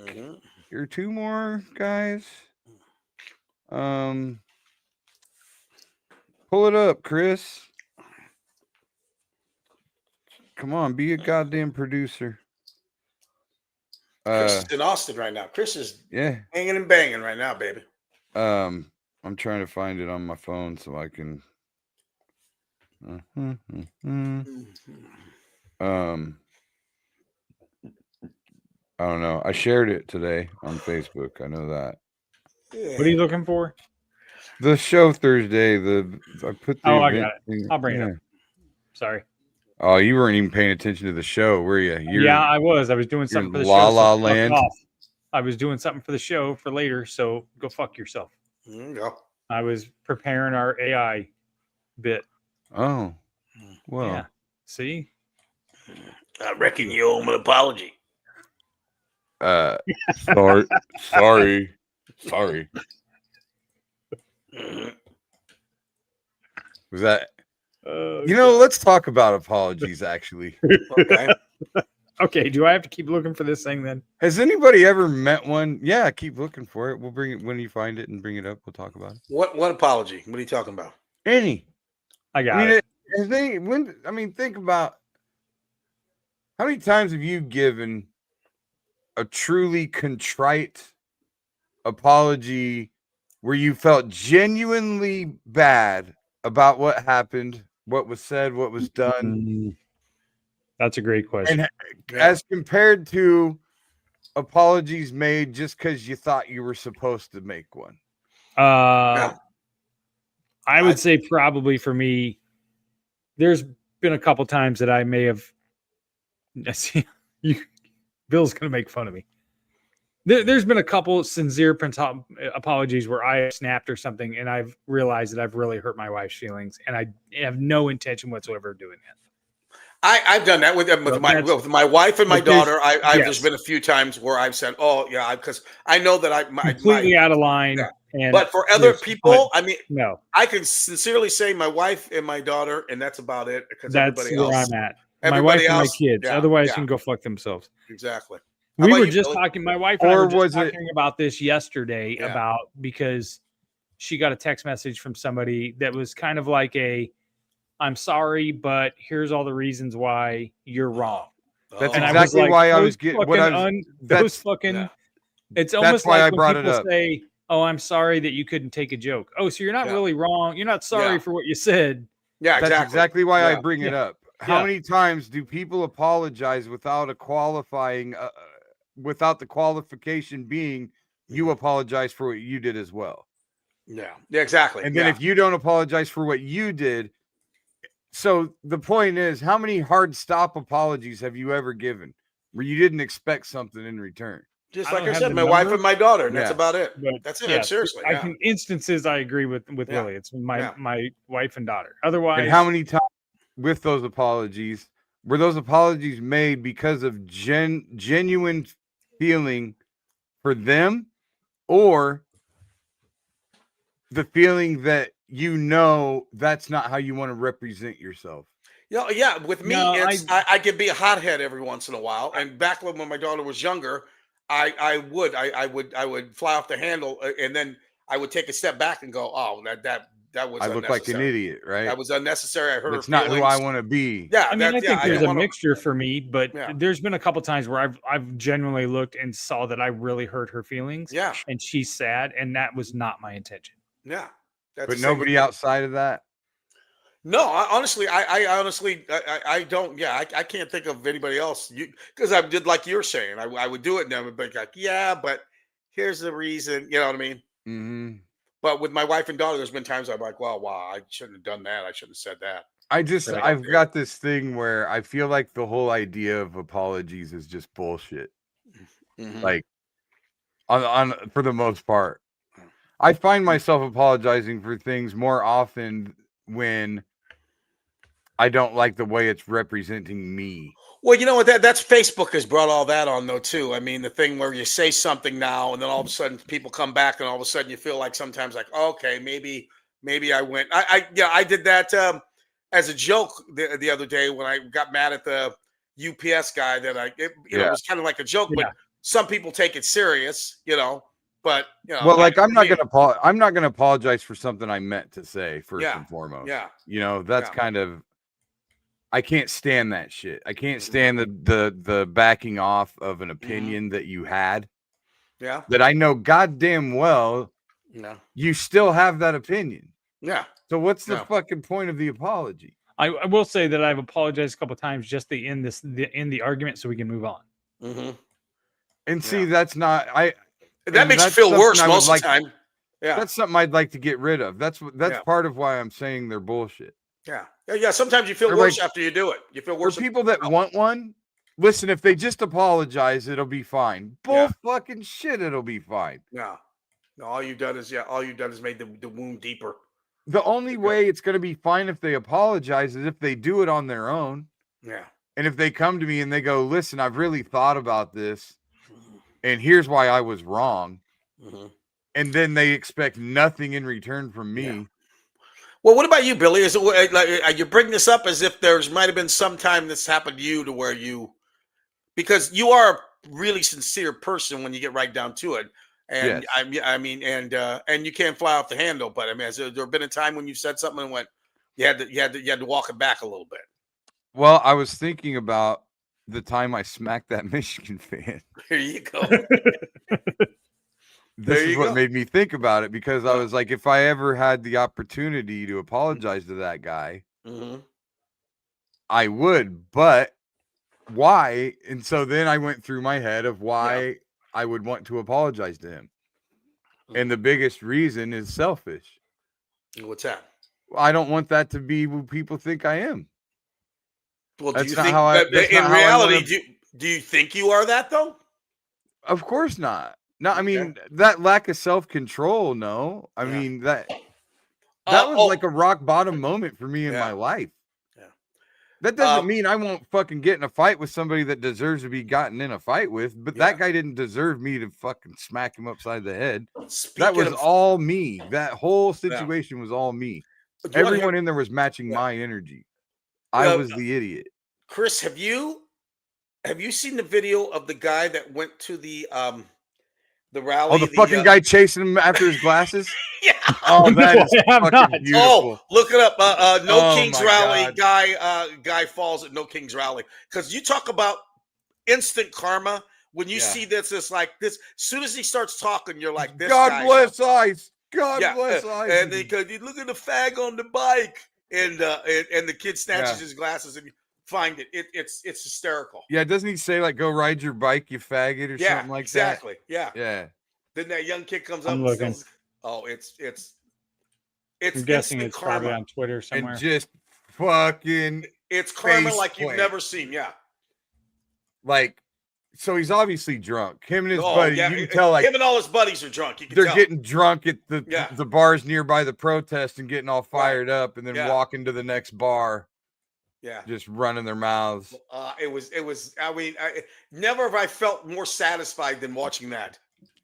or 2 more guys. Pull it up, Chris. Come on, be a goddamn producer. Chris is in Austin right now. Chris is hanging and banging right now, baby. I'm trying to find it on my phone so I can. I don't know. I shared it today on Facebook. I know that. What are you looking for? The show Thursday. I put the. I got it. I'll bring it up. Sorry. Oh, you weren't even paying attention to the show, were you? I was. I was doing something for the show. La La Land. I was doing something for the show for later, so go fuck yourself. There you go. I was preparing our AI bit. Oh, well. Yeah. See? I reckon you owe him an apology. Sorry. Was that? Let's talk about apologies. Actually. Okay. Okay. Do I have to keep looking for this thing then? Has anybody ever met one? Yeah, keep looking for it. We'll bring it when you find it and bring it up. We'll talk about it. What apology? What are you talking about? Any. I got it. Think about how many times have you given a truly contrite apology where you felt genuinely bad about what happened, what was said, what was done? That's a great question. And as compared to apologies made just because you thought you were supposed to make one. I would say probably for me, there's been a couple times that I may have. Bill's going to make fun of me. There's been a couple sincere apologies where I snapped or something, and I've realized that I've really hurt my wife's feelings, and I have no intention whatsoever of doing that. I've done that with my wife and my daughter. There's been a few times where I've said, "Oh yeah," because I know that I'm completely out of line. Yeah. And but for other people, no, I can sincerely say my wife and my daughter, and that's about it. Because that's where I'm at. My wife and my kids. Otherwise, can go fuck themselves. Exactly. We were just talking, my wife and I were just talking about this yesterday because she got a text message from somebody that was kind of like I'm sorry, but here's all the reasons why you're wrong. That's exactly why I was getting it's almost like when people say, oh, I'm sorry that you couldn't take a joke. Oh, so you're not really wrong. You're not sorry for what you said. Yeah, that's exactly why I bring it up. How many times do people apologize without a qualifying, without the qualification being you apologize for what you did as well? Yeah, exactly. And then if you don't apologize for what you did, so the point is, how many hard stop apologies have you ever given where you didn't expect something in return? Just like I said, my wife and my daughter, and that's about it. That's it. Seriously, instances I agree with Willie. It's my wife and daughter. Otherwise, and how many times with those apologies were those apologies made because of genuine feeling for them, or the feeling that that's not how you want to represent yourself? Yeah. With me, I could be a hothead every once in a while, and back when my daughter was younger, I would fly off the handle, and then I would take a step back and go, "Oh, that was." I look like an idiot, right? That was unnecessary. I hurt her feelings. It's not who I want to be. Yeah, I mean, I think there's a mixture for me, but there's been a couple times where I've genuinely looked and saw that I really hurt her feelings. Yeah, and she's sad, and that was not my intention. Yeah, but nobody outside of that. No, I honestly don't. Yeah, I can't think of anybody else. Because I did like you're saying. I would do it, and I would be like, yeah, but here's the reason. You know what I mean? Mm-hmm. But with my wife and daughter, there's been times I'm like, well, wow, I shouldn't have done that. I shouldn't have said that. I've got this thing where I feel like the whole idea of apologies is just bullshit. Mm-hmm. Like, on for the most part, I find myself apologizing for things more often when I don't like the way it's representing me. Well, you know what? That's Facebook has brought all that on, though, too. I mean, the thing where you say something now, and then all of a sudden people come back, and all of a sudden you feel like sometimes like, okay, maybe I went. I did that as a joke the other day when I got mad at the UPS guy. It was kind of like a joke, but some people take it serious, But well, like I'm not gonna apologize for something I meant to say first and foremost. Yeah, that's kind of. I can't stand that shit. I can't stand the backing off of an opinion that you had. Yeah. That I know goddamn well. No. You still have that opinion. Yeah. So what's the fucking point of the apology? I will say that I've apologized a couple of times just to end the argument so we can move on. Mm-hmm. And see, that's not that makes you feel worse most of the time. Yeah. That's something I'd like to get rid of. That's part of why I'm saying they're bullshit. Yeah. Sometimes you feel worse after you do it. You feel worse. For people that want one, listen, if they just apologize, it'll be fine. Bull fucking shit, it'll be fine. No, all you've done is made the wound deeper. The only way it's going to be fine if they apologize is if they do it on their own. Yeah. And if they come to me and they go, listen, I've really thought about this, and here's why I was wrong. Mm-hmm. And then they expect nothing in return from me. Yeah. Well, what about you, Billy? Is it like you bring this up as if there might have been some time this happened to you to where because you are a really sincere person when you get right down to it, and and you can't fly off the handle. But I mean, has there been a time when you said something and went, you had to walk it back a little bit? Well, I was thinking about the time I smacked that Michigan fan. There you go. This is what made me think about it, because I was like, if I ever had the opportunity to apologize to that guy, I would, but why? And so then I went through my head of why I would want to apologize to him. And the biggest reason is selfish. What's that? I don't want that to be what people think I am. Well, do you think in reality, do you think you are that though? Of course not. No, I mean, that lack of self-control, no. I mean, that was like a rock bottom moment for me in my life. Yeah. That doesn't mean I won't fucking get in a fight with somebody that deserves to be gotten in a fight with, but that guy didn't deserve me to fucking smack him upside the head. That was all me. That whole situation was all me. Everyone in there was matching my energy. I was the idiot. Chris, have you Have you seen the video of the guy that went to the rally? Oh, the fucking guy chasing him after his glasses? Yeah. Oh, that is fucking beautiful. Oh, look it up. No Oh, Kings my rally God. guy falls at No Kings rally. Because you talk about instant karma. When you see this, it's like this. As soon as he starts talking, you're like, "This God guy's bless Ice. God bless Ice." And because you look at the fag on the bike, and the kid snatches his glasses, and you find it. It's hysterical. Yeah, doesn't he say like, "Go ride your bike, you faggot," or something like exactly. that? Yeah. Yeah. Then that young kid comes up. I'm and looking. says, "Oh, it's." I'm guessing it's karma. probably on Twitter somewhere. And just fucking It's karma face like you've plant. never seen. Yeah. Like, so he's obviously drunk. Him and his Oh, buddy, yeah. you can tell, like, him and all his buddies are drunk. You can they're tell. getting drunk at the bars nearby the protest and getting all fired up, and then Yeah. walking to the next bar, Yeah. just running their mouths. It was. I mean, never have I felt more satisfied than watching that.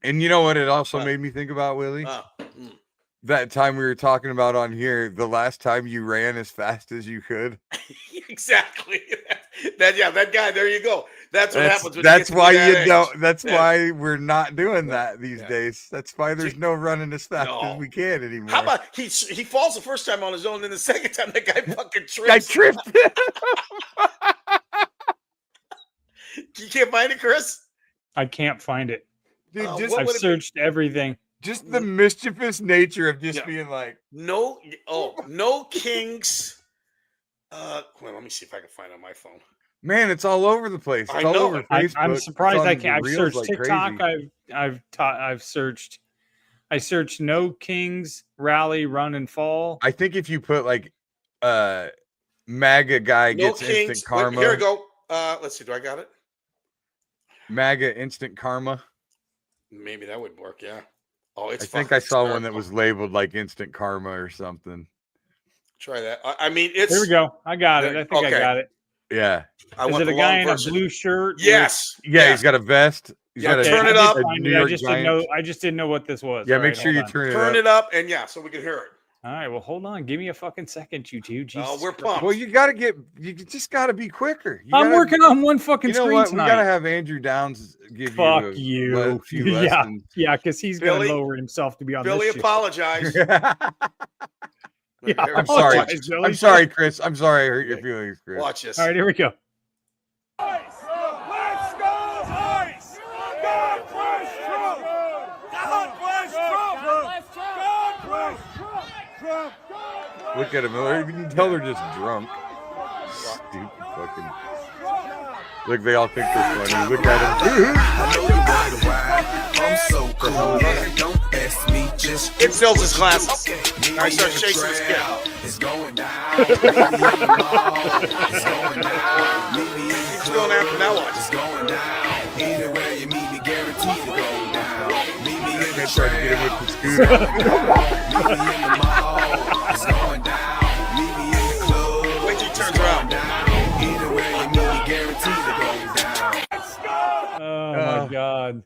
And you know what? It also made me think about, Willie. That time we were talking about on here, the last time you ran as fast as you could. Exactly. That guy. There you go. That's what happens. When That's why you age. don't. That's why we're not doing that these days. That's why there's no running as fast as we can anymore. How about he falls the first time on his own, and the second time that guy fucking trips. I tripped. You can't find it, Chris? I can't find it. Dude, I've searched everything. Just the mischievous nature of just being like, no Kings. Well, let me see if I can find it on my phone. Man, it's all over the place. It's I all know. over Facebook. I'm surprised It's on I can't. I've Reels searched like TikTok. crazy. I've searched. I searched No Kings rally run and fall. I think if you put like MAGA guy No gets Kings. instant karma. Here we go. Let's see. Do I got it? MAGA instant karma. Maybe that would work. Yeah. Oh, it's. I think I saw one that hysterical. was labeled like instant karma or something. Try that. I mean, it's. Here we go. I got it. I think I got it. Yeah. Is it a guy in a blue shirt? Yes. Yeah, he's got a vest. He's got turn a, it up. a New York Giants. I just didn't know what this was. Yeah, All make right, sure you hold on. turn it Turn up. it up, and so we can hear it. All right, well, hold on. Give me a fucking second, you two. Jesus We're Christ. pumped. Well, you just got to be quicker. I'm working on one fucking You know screen what? tonight. We got to have Andrew Downs give Fuck you a few yeah, lessons. yeah, because he's going Billy- to lower himself to be on Billy, this shit. apologize. Yeah, I'm sorry. apologize, Billy. I'm sorry, Chris. I'm sorry I hurt your feelings, Chris. Watch this. All right, here we go. Let's go, Ice! God bless Trump! God bless Trump! God bless Trump! Look at him. You can tell they're just drunk. Stupid fucking. Look, they all think they're funny. Look at him. I'm so cool. Don't ask me, just It fills his glass. I start chasing this kid. it's going down. It's going down. He's going after now. Watch. It's going down. Either way you meet me, guaranteed to go down. Meet me in They the tried to get him with the scooter. meet me in the mall. It's going down. Meet me in the club. Wait till he turns around. Either way you meet me, guaranteed to go down. Oh, my God.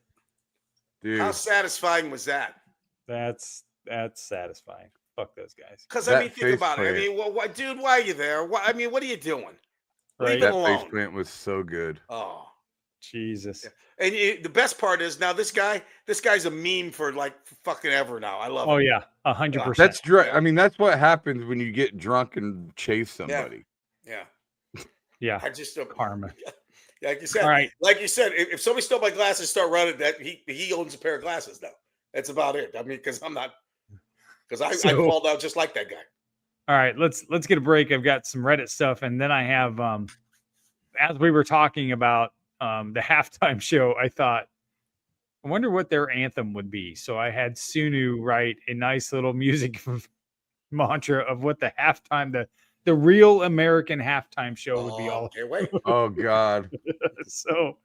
Dude, How satisfying was that? That's satisfying. Fuck those guys. Because I That mean, think about it. I faceplant. mean, why, dude? Why are you there? Why, I mean, what are you doing? Right? Leave it that alone. faceplant was so good. Oh, Jesus. and the best part is now this guy's a meme for like fucking ever now. I love. Oh, it. yeah. 100%. That's drunk. I mean, that's what happens when you get drunk and chase somebody. Yeah. Yeah. I just Karma. Like you said. All right. Like you said, if somebody stole my glasses, start running. That he owns a pair of glasses now. That's about it. I mean, because I fall down just like that guy. All right, let's get a break. I've got some Reddit stuff, and then I have as we were talking about the halftime show, I thought, I wonder what their anthem would be. So I had Sunu write a nice little music mantra of what the halftime, the real American halftime show would be all. Okay, wait. Oh God. So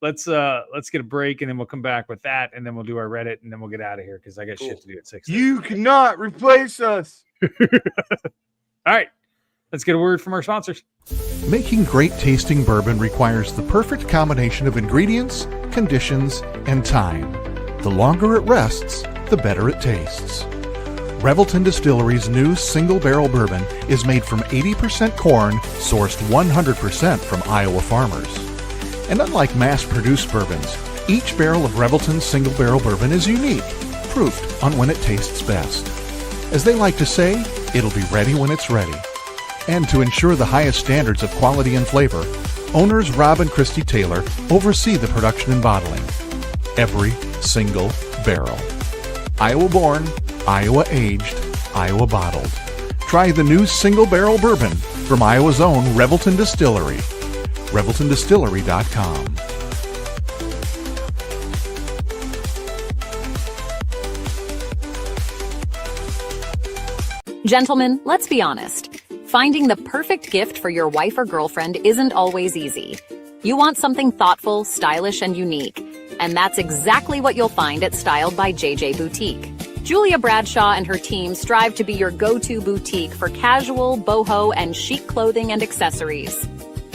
let's get a break, and then we'll come back with that, and then we'll do our Reddit, and then we'll get out of here because I got shit to do at 6. You cannot replace us. All right, let's get a word from our sponsors. Making great tasting bourbon requires the perfect combination of ingredients, conditions, and time. The longer it rests, the better it tastes. Revelton Distillery's new single barrel bourbon is made from 80% corn, sourced 100% from Iowa farmers. And unlike mass-produced bourbons, each barrel of Revelton's single barrel bourbon is unique, proofed on when it tastes best. As they like to say, it'll be ready when it's ready. And to ensure the highest standards of quality and flavor, owners Rob and Christy Taylor oversee the production and bottling. Every single barrel. Iowa-born, Iowa-aged, Iowa-bottled. Try the new single barrel bourbon from Iowa's own Revelton Distillery. ReveltonDistillery.com. Gentlemen, let's be honest. Finding the perfect gift for your wife or girlfriend isn't always easy. You want something thoughtful, stylish, and unique. And that's exactly what you'll find at Styled by JJ Boutique. Julia Bradshaw and her team strive to be your go-to boutique for casual, boho, and chic clothing and accessories,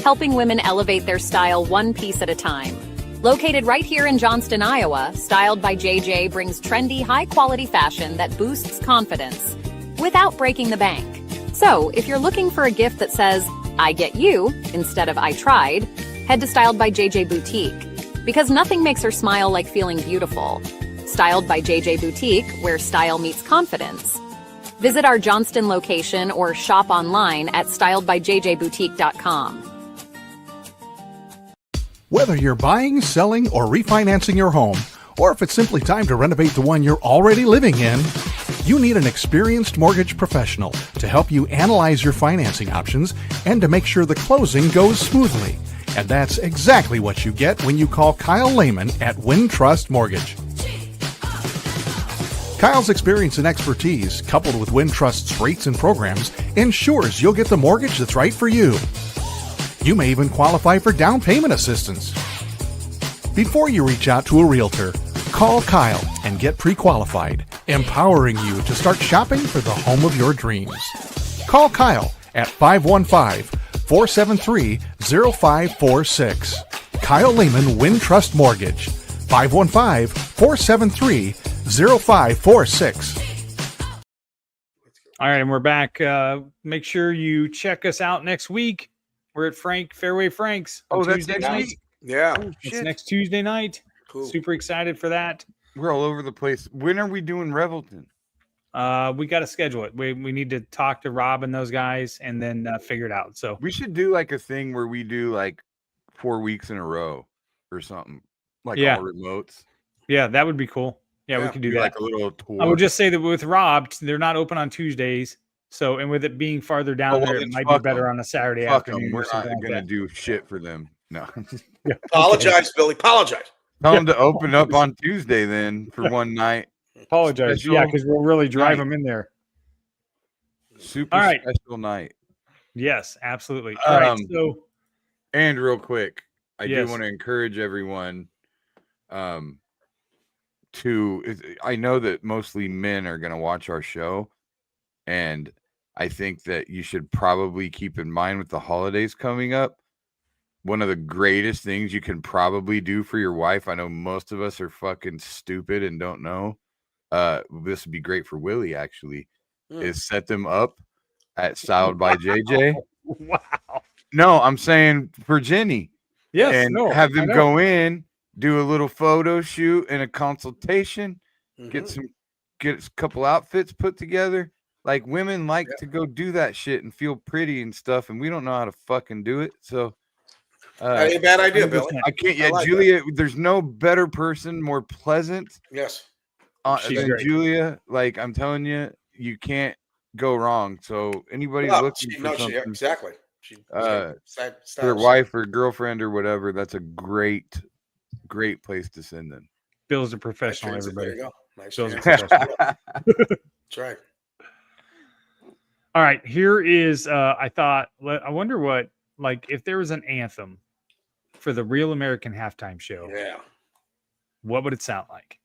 helping women elevate their style one piece at a time. Located right here in Johnston, Iowa, Styled by JJ brings trendy, high-quality fashion that boosts confidence without breaking the bank. So, if you're looking for a gift that says, I get you, instead of I tried, head to Styled by JJ Boutique. Because nothing makes her smile like feeling beautiful. Styled by JJ Boutique, where style meets confidence. Visit our Johnston location or shop online at styledbyjjboutique.com. Whether you're buying, selling, or refinancing your home, or if it's simply time to renovate the one you're already living in, you need an experienced mortgage professional to help you analyze your financing options and to make sure the closing goes smoothly. And that's exactly what you get when you call Kyle Lehman at Wintrust Mortgage. Kyle's experience and expertise, coupled with Wintrust's rates and programs, ensures you'll get the mortgage that's right for you. You may even qualify for down payment assistance. Before you reach out to a realtor, call Kyle and get pre-qualified, empowering you to start shopping for the home of your dreams. Call Kyle at 515-473-0546. Kyle Lehman, Wintrust Mortgage, 515-473-0546. All right, and we're back. Make sure you check us out next week. We're at Fairway Frank's. Oh, that's Tuesday next night. week? Yeah. Oh, It's shit. next Tuesday night. Cool. Super excited for that. We're all over the place. When are we doing Revelton? We got to schedule it. We need to talk to Rob and those guys and then figure it out. So We should do like a thing where we do like 4 weeks in a row or something. Like Yeah. all remotes. yeah, that would be cool. Yeah, we Yeah, could do Do that. like a little tour. I would just say that with Rob, they're not open on Tuesdays. So, and with it being farther down Oh, well, there, it then might be fuck better 'em. on a Saturday Fuck afternoon. them. We're or not something like gonna that. do shit for them. No. Apologize, Billy. Apologize. Tell them to open up on Tuesday then for one night. Apologize. Special Yeah, because we'll really drive night. them in there. Super All right. special night. Yes, absolutely. All right. So, And real quick, I Yes. do want to encourage everyone I know that mostly men are going to watch our show, and I think that you should probably keep in mind with the holidays coming up, one of the greatest things you can probably do for your wife, I know most of us are fucking stupid and don't know, this would be great for Willie actually, is set them up at Styled by JJ. wow. No, I'm saying for Jenny. Yes. And no, have I them know. go in, do a little photo shoot and a consultation, Mm-hmm. get a couple outfits put together. Like women like to go do that shit and feel pretty and stuff, and we don't know how to fucking do it. So That ain't a bad idea, Billy. I can't. Yeah, I like Julia. There's no better person, more pleasant Yes. She's than great. Julia. Like I'm telling you, you can't go wrong. So anybody Well, looking for something exactly. She, for their wife or girlfriend or whatever, that's a great place to send them. Bill's a professional, There everybody. you go. Nice. Bill's a transition. professional. That's right. All right. Here is, I wonder what, like, if there was an anthem for the Real American Halftime Show, Yeah. what would it sound like?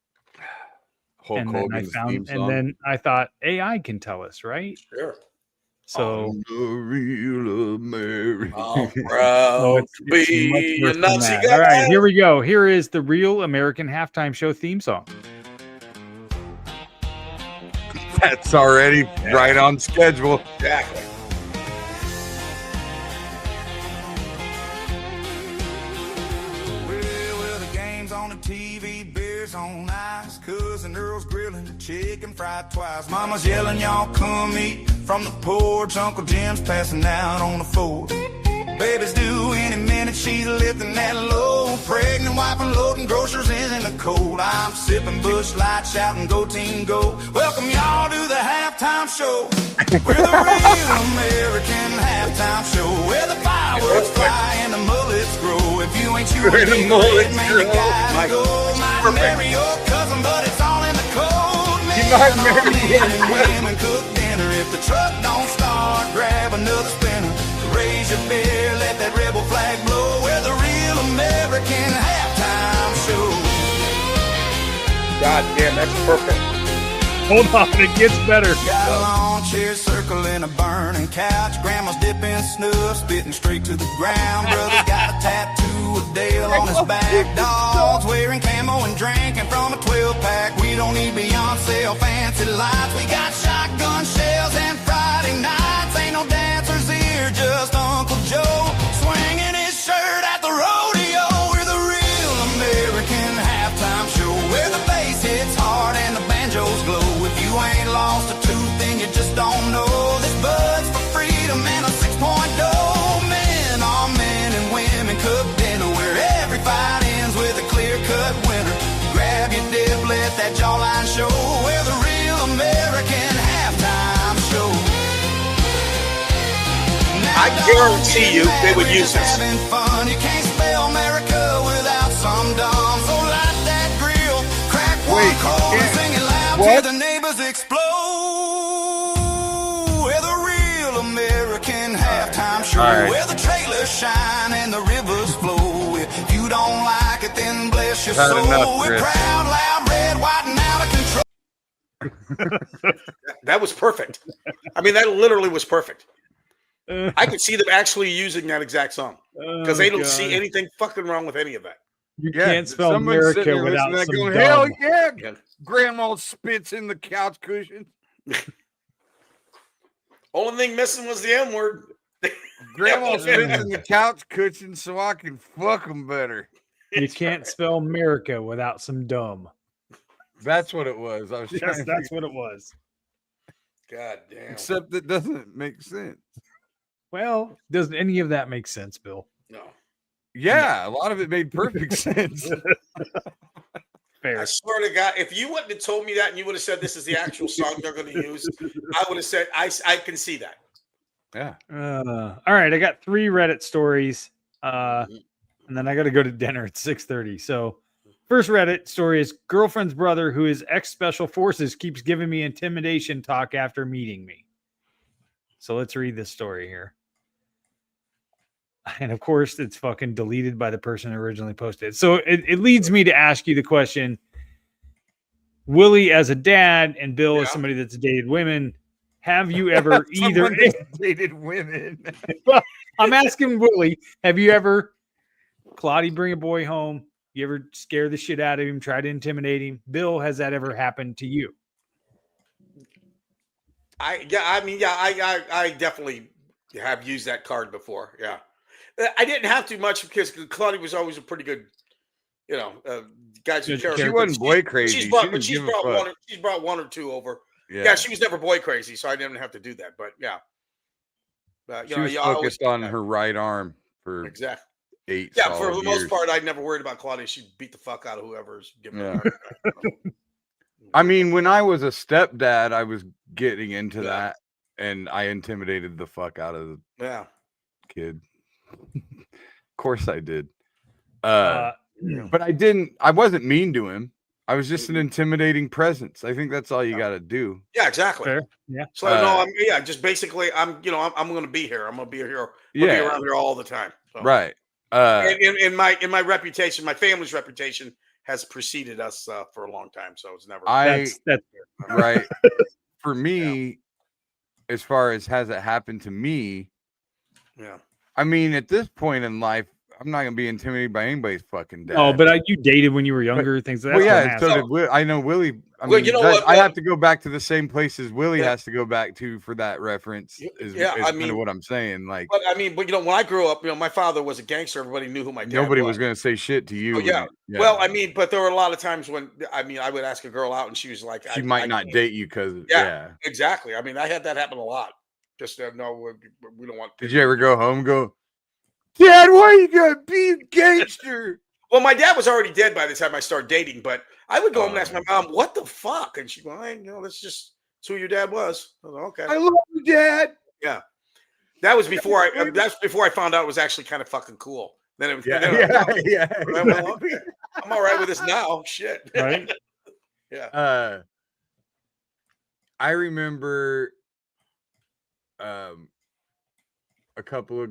Hulk And then Hogan's theme song. and then I thought AI can tell us, right? Sure. So I'm the real American. I'm proud to it's be much a worse than Nazi that. guy. All right, here we go. Here is the Real American Halftime Show theme song. That's already right on schedule. Exactly. beers on ice. Cousin Earl's grilling, chicken fried twice. Mama's yelling, y'all come eat from the porch. Uncle Jim's passing out on the floor. Baby's due any minute, she's lifting that load. Pregnant wife unloading groceries in the cold. I'm sipping Busch Light, shouting go team go. Welcome y'all to the halftime show. We're the real American halftime show, where the fireworks fly and the mullets grow. If you ain't sure Where the mullets man, grow. you gotta go. Might marry your cousin, but it's all in the code. You might marry your Men and women cook dinner. If the truck don't start, grab another spinner. Raise your beer, let that rebel flag blow. We're the real American halftime show. God damn, that's perfect. Hold on, it gets better. Got a lawn chair circling a burning couch. Grandma's dipping snuff, spitting straight to the ground. Brother's got a tattoo of Dale on his back. Dogs wearing camo and drinking from a 12-pack. We don't need Beyonce or fancy lights. We got shotgun shells and Friday nights. Ain't no dancers here, just Uncle Joe swinging his shirt at the rodeo. We're the real American halftime show, where the bass hits hard and the banjos glow. If you ain't lost a tooth, then you just don't know. This bud's for freedom and a 6-point dough. Men are men and women cook dinner, where every fight ends with a clear-cut winner. Grab your dip, let that jawline show. We're the real American halftime show. I guarantee you they would use this. Having fun. You can't spell America without some dumb. So light that grill, crack one cold, and sing it loud till the neighbors explode. We're the real American halftime show, where the trailers shine and the rivers flow. If you don't like it, then bless your soul. We're proud, loud, red, white, and out of control. That was perfect. I mean, that literally was perfect. I could see them actually using that exact song because they don't see anything fucking wrong with any of that. You can't spell America without some going, dumb. hell yeah. Grandma spits in the couch cushion. Only thing missing was the M word. Grandma spits in the couch cushion so I can fuck them better. You can't spell America without some dumb. That's what it was. I was Yes, trying that's to, what it was. God damn. except it doesn't make sense. Well, doesn't any of that make sense, Bill? No. Yeah, a lot of it made perfect sense. Fair. I swear to God, if you wouldn't have told me that and you would have said this is the actual song they're going to use, I would have said, I can see that. Yeah. All right, I got 3 Reddit stories, and then I got to go to dinner at 6:30. So, first Reddit story is girlfriend's brother, who is ex-special forces, keeps giving me intimidation talk after meeting me. So let's read this story here. And of course, it's fucking deleted by the person who originally posted it. So it leads me to ask you the question, Willie as a dad and Bill as somebody that's dated women, have you ever either dated women? I'm asking Willie, have you ever, Claudia, bring a boy home? You ever scare the shit out of him, try to intimidate him? Bill, has that ever happened to you? I definitely have used that card before. Yeah. I didn't have to much because Claudia was always a pretty good, guys who care. She wasn't boy crazy. She's brought one or two over. Yeah, she was never boy crazy, so I didn't have to do that. But yeah, she was focused on her right arm for exactly 8. Yeah, for the most part, I never worried about Claudia. She'd beat the fuck out of whoever's giving her. I mean, when I was a stepdad, I was getting into that, and I intimidated the fuck out of the kid. Of course I did. But I wasn't mean to him. I was just an intimidating presence. I think that's all you got to do. Yeah, exactly. Fair. Yeah. So just basically, I'm going to be here. I'm going to be here. Be around here all the time. So. Right. In my reputation, my family's reputation has preceded us for a long time. So it's never. That's right. For me, as far as has it happened to me? Yeah. I mean, at this point in life, I'm not gonna be intimidated by anybody's fucking dad. Oh, but you dated when you were younger, things like that. Well, yeah, so did Willie. I know Willie I mean, you know what? I have to go back to the same places Willie has to go back to for that reference. Is kind of what I'm saying. Like, but you know, when I grew up, you know, my father was a gangster. Everybody knew who my dad was. Nobody was going to say shit to you. Oh, yeah. Well, I mean, but there were a lot of times when I would ask a girl out and she was like, she might not date you because exactly. I mean, I had that happen a lot. Just no, we don't want. Did you ever go home? Dad, why are you gonna be a gangster? Well, my dad was already dead by the time I started dating, but I would go home and ask my mom, "What the fuck?" And she'd go, "Hey, you know, that's who your dad was." I was like, "Okay, I love you, Dad." Yeah, that was before that's before I found out it was actually kind of fucking cool. Then it was, well, okay. I'm all right with this now. Shit, right? Yeah. I remember, a couple of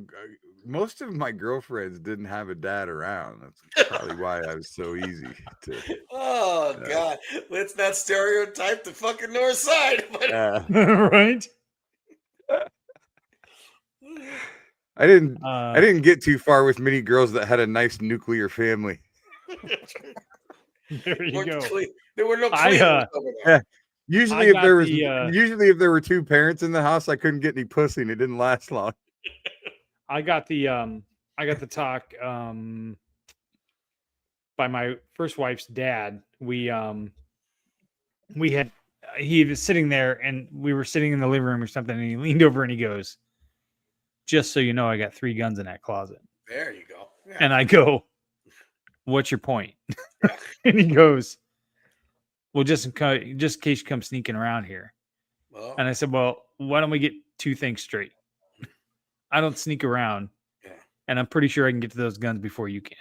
most of my girlfriends didn't have a dad around. That's probably why I was so easy to. Oh God, let's not stereotype the fucking north side. Right. I didn't get too far with many girls that had a nice nuclear family. There you go. There were no over there. Usually if there were two parents in the house, I couldn't get any pussy and it didn't last long. I got the talk by my first wife's dad. He was sitting there and we were sitting in the living room or something, and he leaned over and he goes, "Just so you know, I got 3 guns in that closet." There you go. Yeah. And I go, "What's your point?" And he goes, "Well, just in case you come sneaking around here." Well, and I said, "Well, why don't we get 2 things straight? I don't sneak around, and I'm pretty sure I can get to those guns before you can."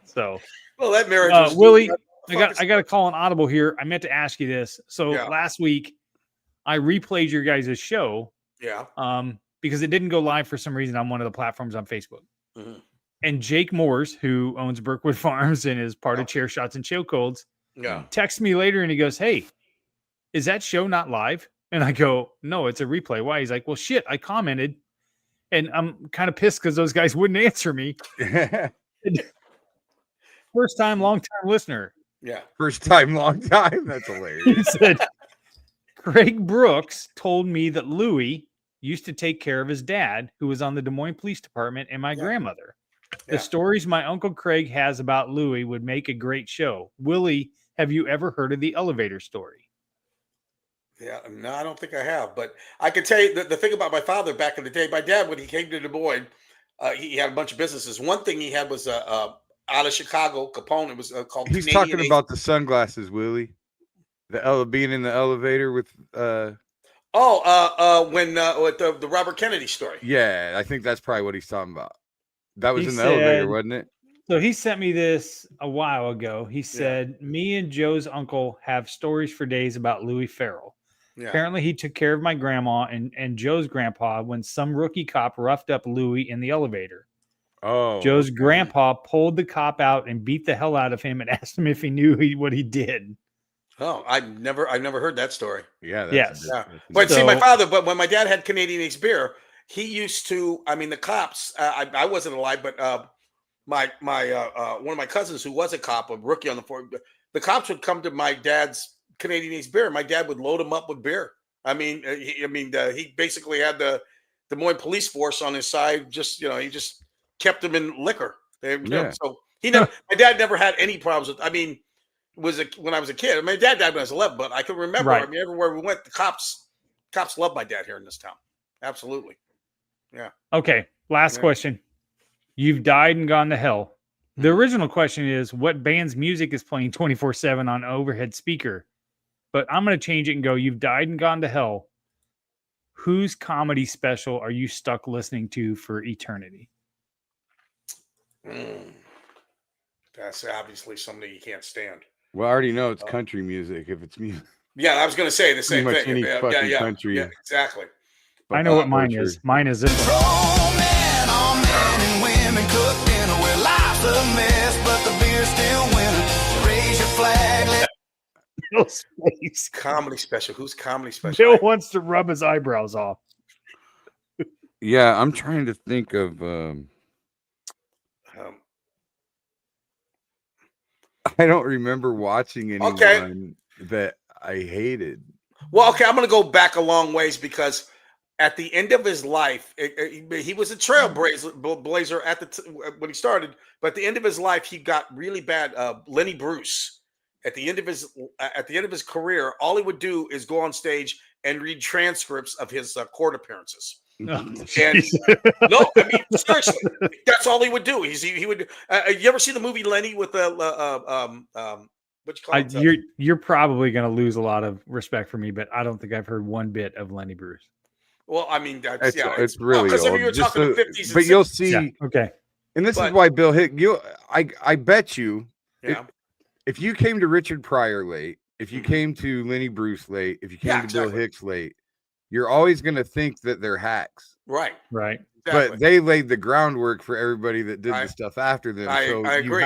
So, well, that marriage, Willie, I got to call an audible here. I meant to ask you this. So last week, I replayed your guys' show, because it didn't go live for some reason on one of the platforms on Facebook. Mm-hmm. And Jake Moores, who owns Brookwood Farms and is part of Chair Shots and Chokeholds, texts me later and he goes, "Hey, is that show not live?" And I go, "No, it's a replay." Why? He's like, "Well, shit, I commented and I'm kind of pissed because those guys wouldn't answer me." First time, long time listener. Yeah. First time, long time. That's hilarious. He said, "Craig Brooks told me that Louie used to take care of his dad, who was on the Des Moines Police Department, and my grandmother. The stories my Uncle Craig has about Louie would make a great show. Willie, have you ever heard of the elevator story?" Yeah, no, I don't think I have, but I can tell you the thing about my father back in the day. My dad, when he came to Des Moines, he had a bunch of businesses. One thing he had was out of Chicago, Capone. It was called. He's talking about the sunglasses, Willie. Being in the elevator with. When with the Robert Kennedy story. Yeah, I think that's probably what he's talking about. That was in the elevator, wasn't it? So he sent me this a while ago. He said, "Me and Joe's uncle have stories for days about Louis Farrell. Yeah. Apparently, he took care of my grandma and Joe's grandpa when some rookie cop roughed up Louis in the elevator. Oh, Joe's grandpa pulled the cop out and beat the hell out of him and asked him if he knew what he did." Oh, I've never heard that story. Yeah. But see, my father. But when my dad had Canadian Ace beer, he used to. I mean, the cops. I wasn't alive, but my one of my cousins who was a cop, a rookie on the force, the cops would come to my dad's Canadian Ace beer. My dad would load him up with beer. I mean, he basically had the Des Moines police force on his side. He just kept him in liquor. So my dad never had any problems with. I mean, when I was a kid. My dad died when I was 11, but I can remember. Right. I mean, everywhere we went, the cops loved my dad here in this town. Absolutely. Yeah. Okay. Last question. You've died and gone to hell. The original question is, what band's music is playing 24/7 on overhead speaker? But I'm going to change it and go, you've died and gone to hell. Whose comedy special are you stuck listening to for eternity? That's obviously something you can't stand. Well, I already know it's country music. If it's music. Yeah, I was going to say the same thing. Any fucking country. Yeah, exactly. I know what mine is. Mine is this one. All men and women cook dinner where life's a mess, but the beer's still winning. Raise your flag. Comedy special. Who's comedy special? Bill wants to rub his eyebrows off. Yeah, I'm trying to think of. I don't remember watching anyone that I hated. Well, okay, I'm going to go back a long ways because at the end of his life, he was a trailblazer at when he started. But at the end of his life, he got really bad. Lenny Bruce. At the end of his career, all he would do is go on stage and read transcripts of his court appearances. Oh, and no, I mean seriously, that's all he would do. He would. You ever see the movie Lenny with the what you call it? You're probably going to lose a lot of respect for me, but I don't think I've heard one bit of Lenny Bruce. Well, I mean, it's really because old. you were talking the 50s, but you'll see. Yeah, okay, and this is why Bill Hicks. I bet you. Yeah. If you came to Richard Pryor late, if you came to Lenny Bruce late, if you came to Bill Hicks late, you're always going to think that they're hacks. Right. Right. Exactly. But they laid the groundwork for everybody that did the stuff after them. I agree.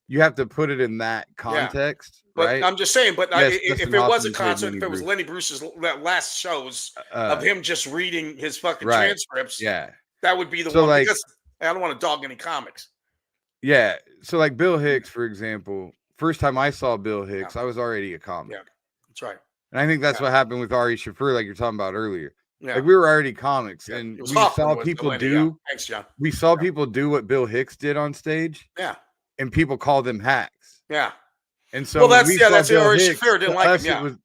You have to put it in that context, right? But I'm just saying, but if it was a concert, if it was Lenny Bruce's last shows of him just reading his fucking transcripts, that would be the one. Like, because I don't want to dog any comics. Yeah. So like Bill Hicks, for example, first time I saw Bill Hicks, I was already a comic. Yeah, that's right. And I think that's what happened with Ari Shaffir, like you're talking about earlier. Yeah. Like we were already comics, and we saw people do. Thanks, John. We saw people do what Bill Hicks did on stage. Yeah. And people called them hacks. Yeah. And so that's Ari Shaffir didn't like him.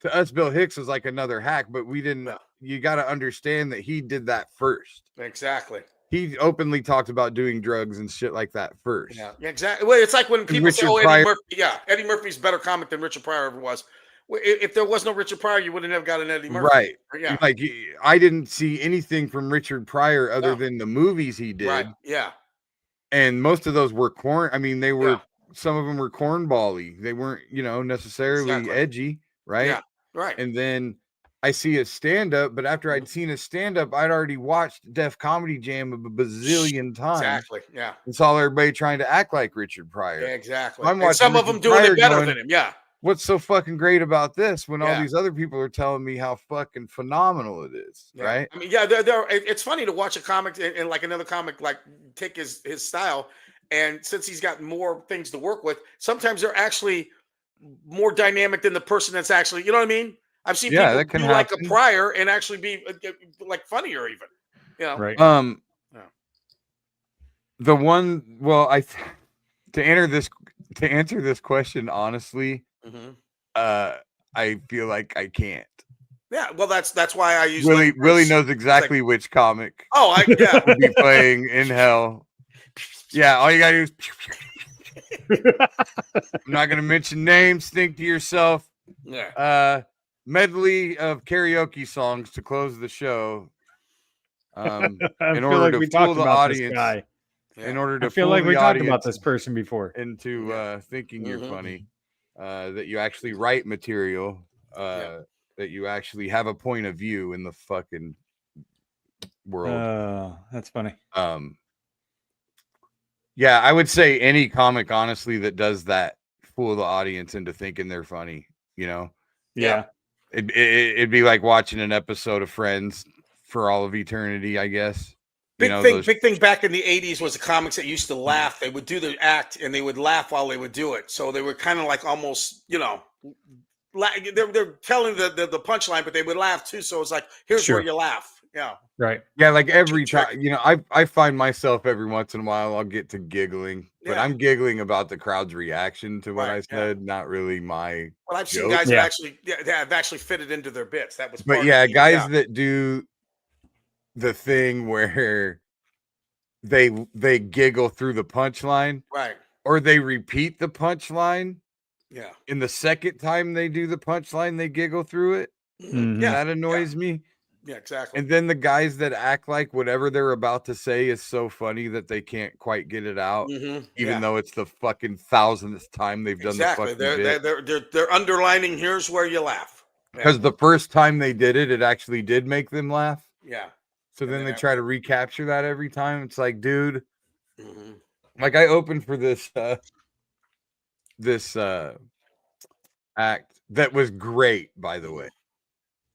To us, Bill Hicks was like another hack, but we didn't. No. You got to understand that he did that first. Exactly. He openly talked about doing drugs and shit like that first. Yeah, exactly. Well, it's like when people say, Eddie Murphy. Yeah, Eddie Murphy's a better comic than Richard Pryor ever was. If there was no Richard Pryor, you would have never got an Eddie Murphy. Right. Yeah. Like I didn't see anything from Richard Pryor other than the movies he did. Right. Yeah. And most of those were they were some of them were cornbally. They weren't, necessarily edgy, right? Yeah. Right. And then I see a stand-up, but after I'd seen a stand-up, I'd already watched Def Comedy Jam a bazillion times. Exactly. Yeah. And saw everybody trying to act like Richard Pryor. Yeah, exactly. And some of them doing it better than him. Yeah. What's so fucking great about this when all these other people are telling me how fucking phenomenal it is, right? I mean, it's funny to watch a comic and like another comic, like take his style. And since he's got more things to work with, sometimes they're actually more dynamic than the person that's actually, you know what I mean? I've seen people do like a Pryor and actually be like funnier even, Right. The one, to answer this question honestly, I feel like I can't. Yeah, well, that's why I use Willie knows exactly which comic. Oh, will be playing in hell. Yeah, all you gotta do is. I'm not gonna mention names. Think to yourself. Yeah. Medley of karaoke songs to close the show. In order to fool the audience. In order to I feel like we talked about this person before. Into thinking you're funny. That you actually write material, that you actually have a point of view in the fucking world. That's funny. Yeah, I would say any comic, honestly, that does that, fool the audience into thinking they're funny, Yeah. It'd be like watching an episode of Friends for all of eternity, I guess. Big thing back in the 80s was the comics that used to laugh. They would do the act and they would laugh while they would do it. So they were kind of like almost, they're telling the punchline, but they would laugh too. So it's like, here's where you laugh. Yeah. Right. Yeah. Like every time, I find myself every once in a while, I'll get to giggling, but I'm giggling about the crowd's reaction to what I said. Not really my. Well, I've seen guys that have actually fitted into their bits. That was, guys that do the thing where they giggle through the punchline, right? Or they repeat the punchline. Yeah. In the second time they do the punchline, they giggle through it. Mm-hmm. Yeah, that annoys me. Yeah, exactly. And then the guys that act like whatever they're about to say is so funny that they can't quite get it out, even though it's the fucking 1000th time they've done the fucking bit. They're underlining. Here's where you laugh. Because the first time they did it, it actually did make them laugh. Yeah. So then they try to recapture that every time. It's like, dude, like I opened for this act that was great, by the way.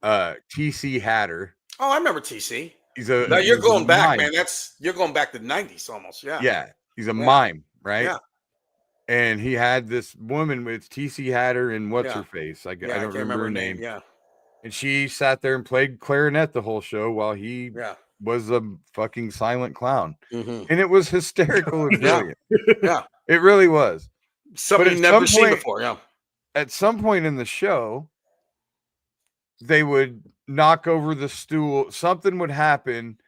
TC Hatter. Oh, I remember TC. Now you're going back, man. You're going back to the 90s almost. Yeah. Yeah. He's a mime, right? Yeah. and he had this woman with TC had her and what's her face. I don't remember her name. Yeah. And she sat there and played clarinet the whole show while he was a fucking silent clown. Mm-hmm. And it was hysterical and brilliant. Yeah. It really was. Something you've never seen before. Yeah. At some point in the show, they would knock over the stool. Something would happen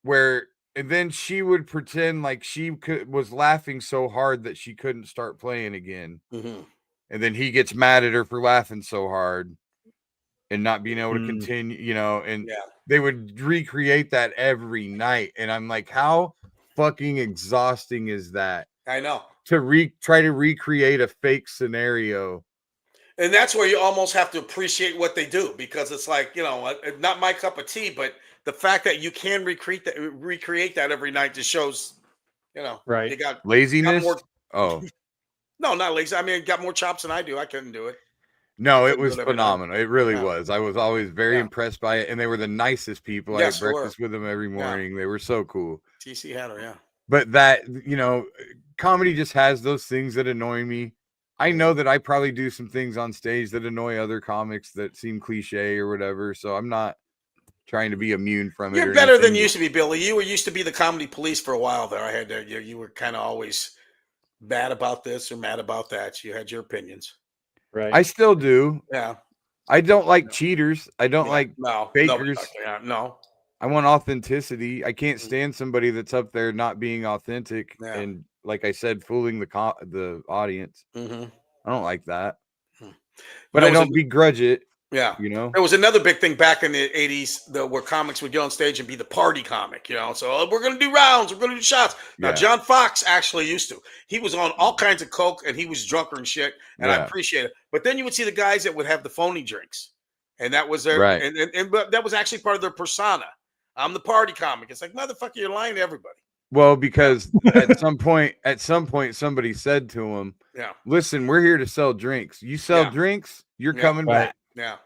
and then she would pretend like she was laughing so hard that she couldn't start playing again. Mm-hmm. And then he gets mad at her for laughing so hard and not being able to continue, and they would recreate that every night. And I'm like, how fucking exhausting is that? I know. To try to recreate a fake scenario. And that's where you almost have to appreciate what they do, because it's like, not my cup of tea, but the fact that you can recreate that every night just shows, right. You got laziness. No, not lazy. I mean, got more chops than I do. I couldn't do it. No, it was phenomenal. It really was. I was always very impressed by it. And they were the nicest people. I had breakfast with them every morning. They were so cool. TC had her, yeah. But that, comedy just has those things that annoy me. I know that I probably do some things on stage that annoy other comics that seem cliche or whatever. So I'm not trying to be immune from it. You're better than you used to be, Billy. You used to be the comedy police for a while there. I had you were kind of always bad about this or mad about that. You had your opinions. Right. I still do. Yeah. I don't like cheaters. I don't like fakers. No. I want authenticity. I can't stand somebody that's up there not being authentic and, like I said, fooling the audience. Mm-hmm. I don't like that. But I don't begrudge it. Yeah. There was another big thing back in the 80s where comics would get on stage and be the party comic, So we're going to do rounds. We're going to do shots. Now, John Fox actually used to. He was on all kinds of coke and he was drunker and shit. And I appreciate it. But then you would see the guys that would have the phony drinks. And that was their but that was actually part of their persona. I'm the party comic. It's like, motherfucker, you're lying to everybody. Well, because at some point, somebody said to him, listen, we're here to sell drinks. You sell drinks, you're coming back. Yeah.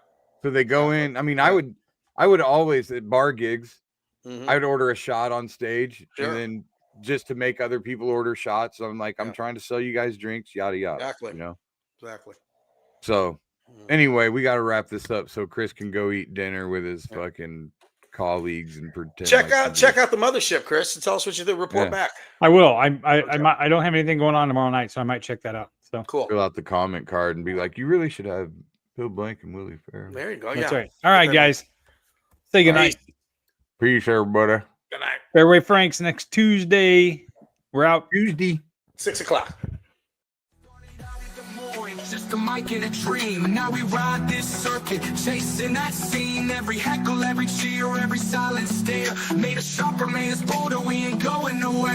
So they go in. I mean, I would always at bar gigs, I would order a shot on stage and then just to make other people order shots. So I'm like, I'm trying to sell you guys drinks, yada, yada. Exactly. Exactly. So anyway, we got to wrap this up so Chris can go eat dinner with his fucking colleagues and pretend. Check out the mothership, Chris, and tell us what you think. Report back. I will. I don't have anything going on tomorrow night, so I might check that out. So cool. Fill out the comment card and be like, you really should have Bill Blank and Willie Fair. There you go. That's right. All right, guys. Say good night. Peace, everybody. Good night. Fairway Franks next Tuesday. We're out Tuesday, 6:00. Just a mic and a dream. Now we ride this circuit, chasing that scene. Every heckle, every cheer, every silent stare. Made us sharper, made us bolder. We ain't going nowhere.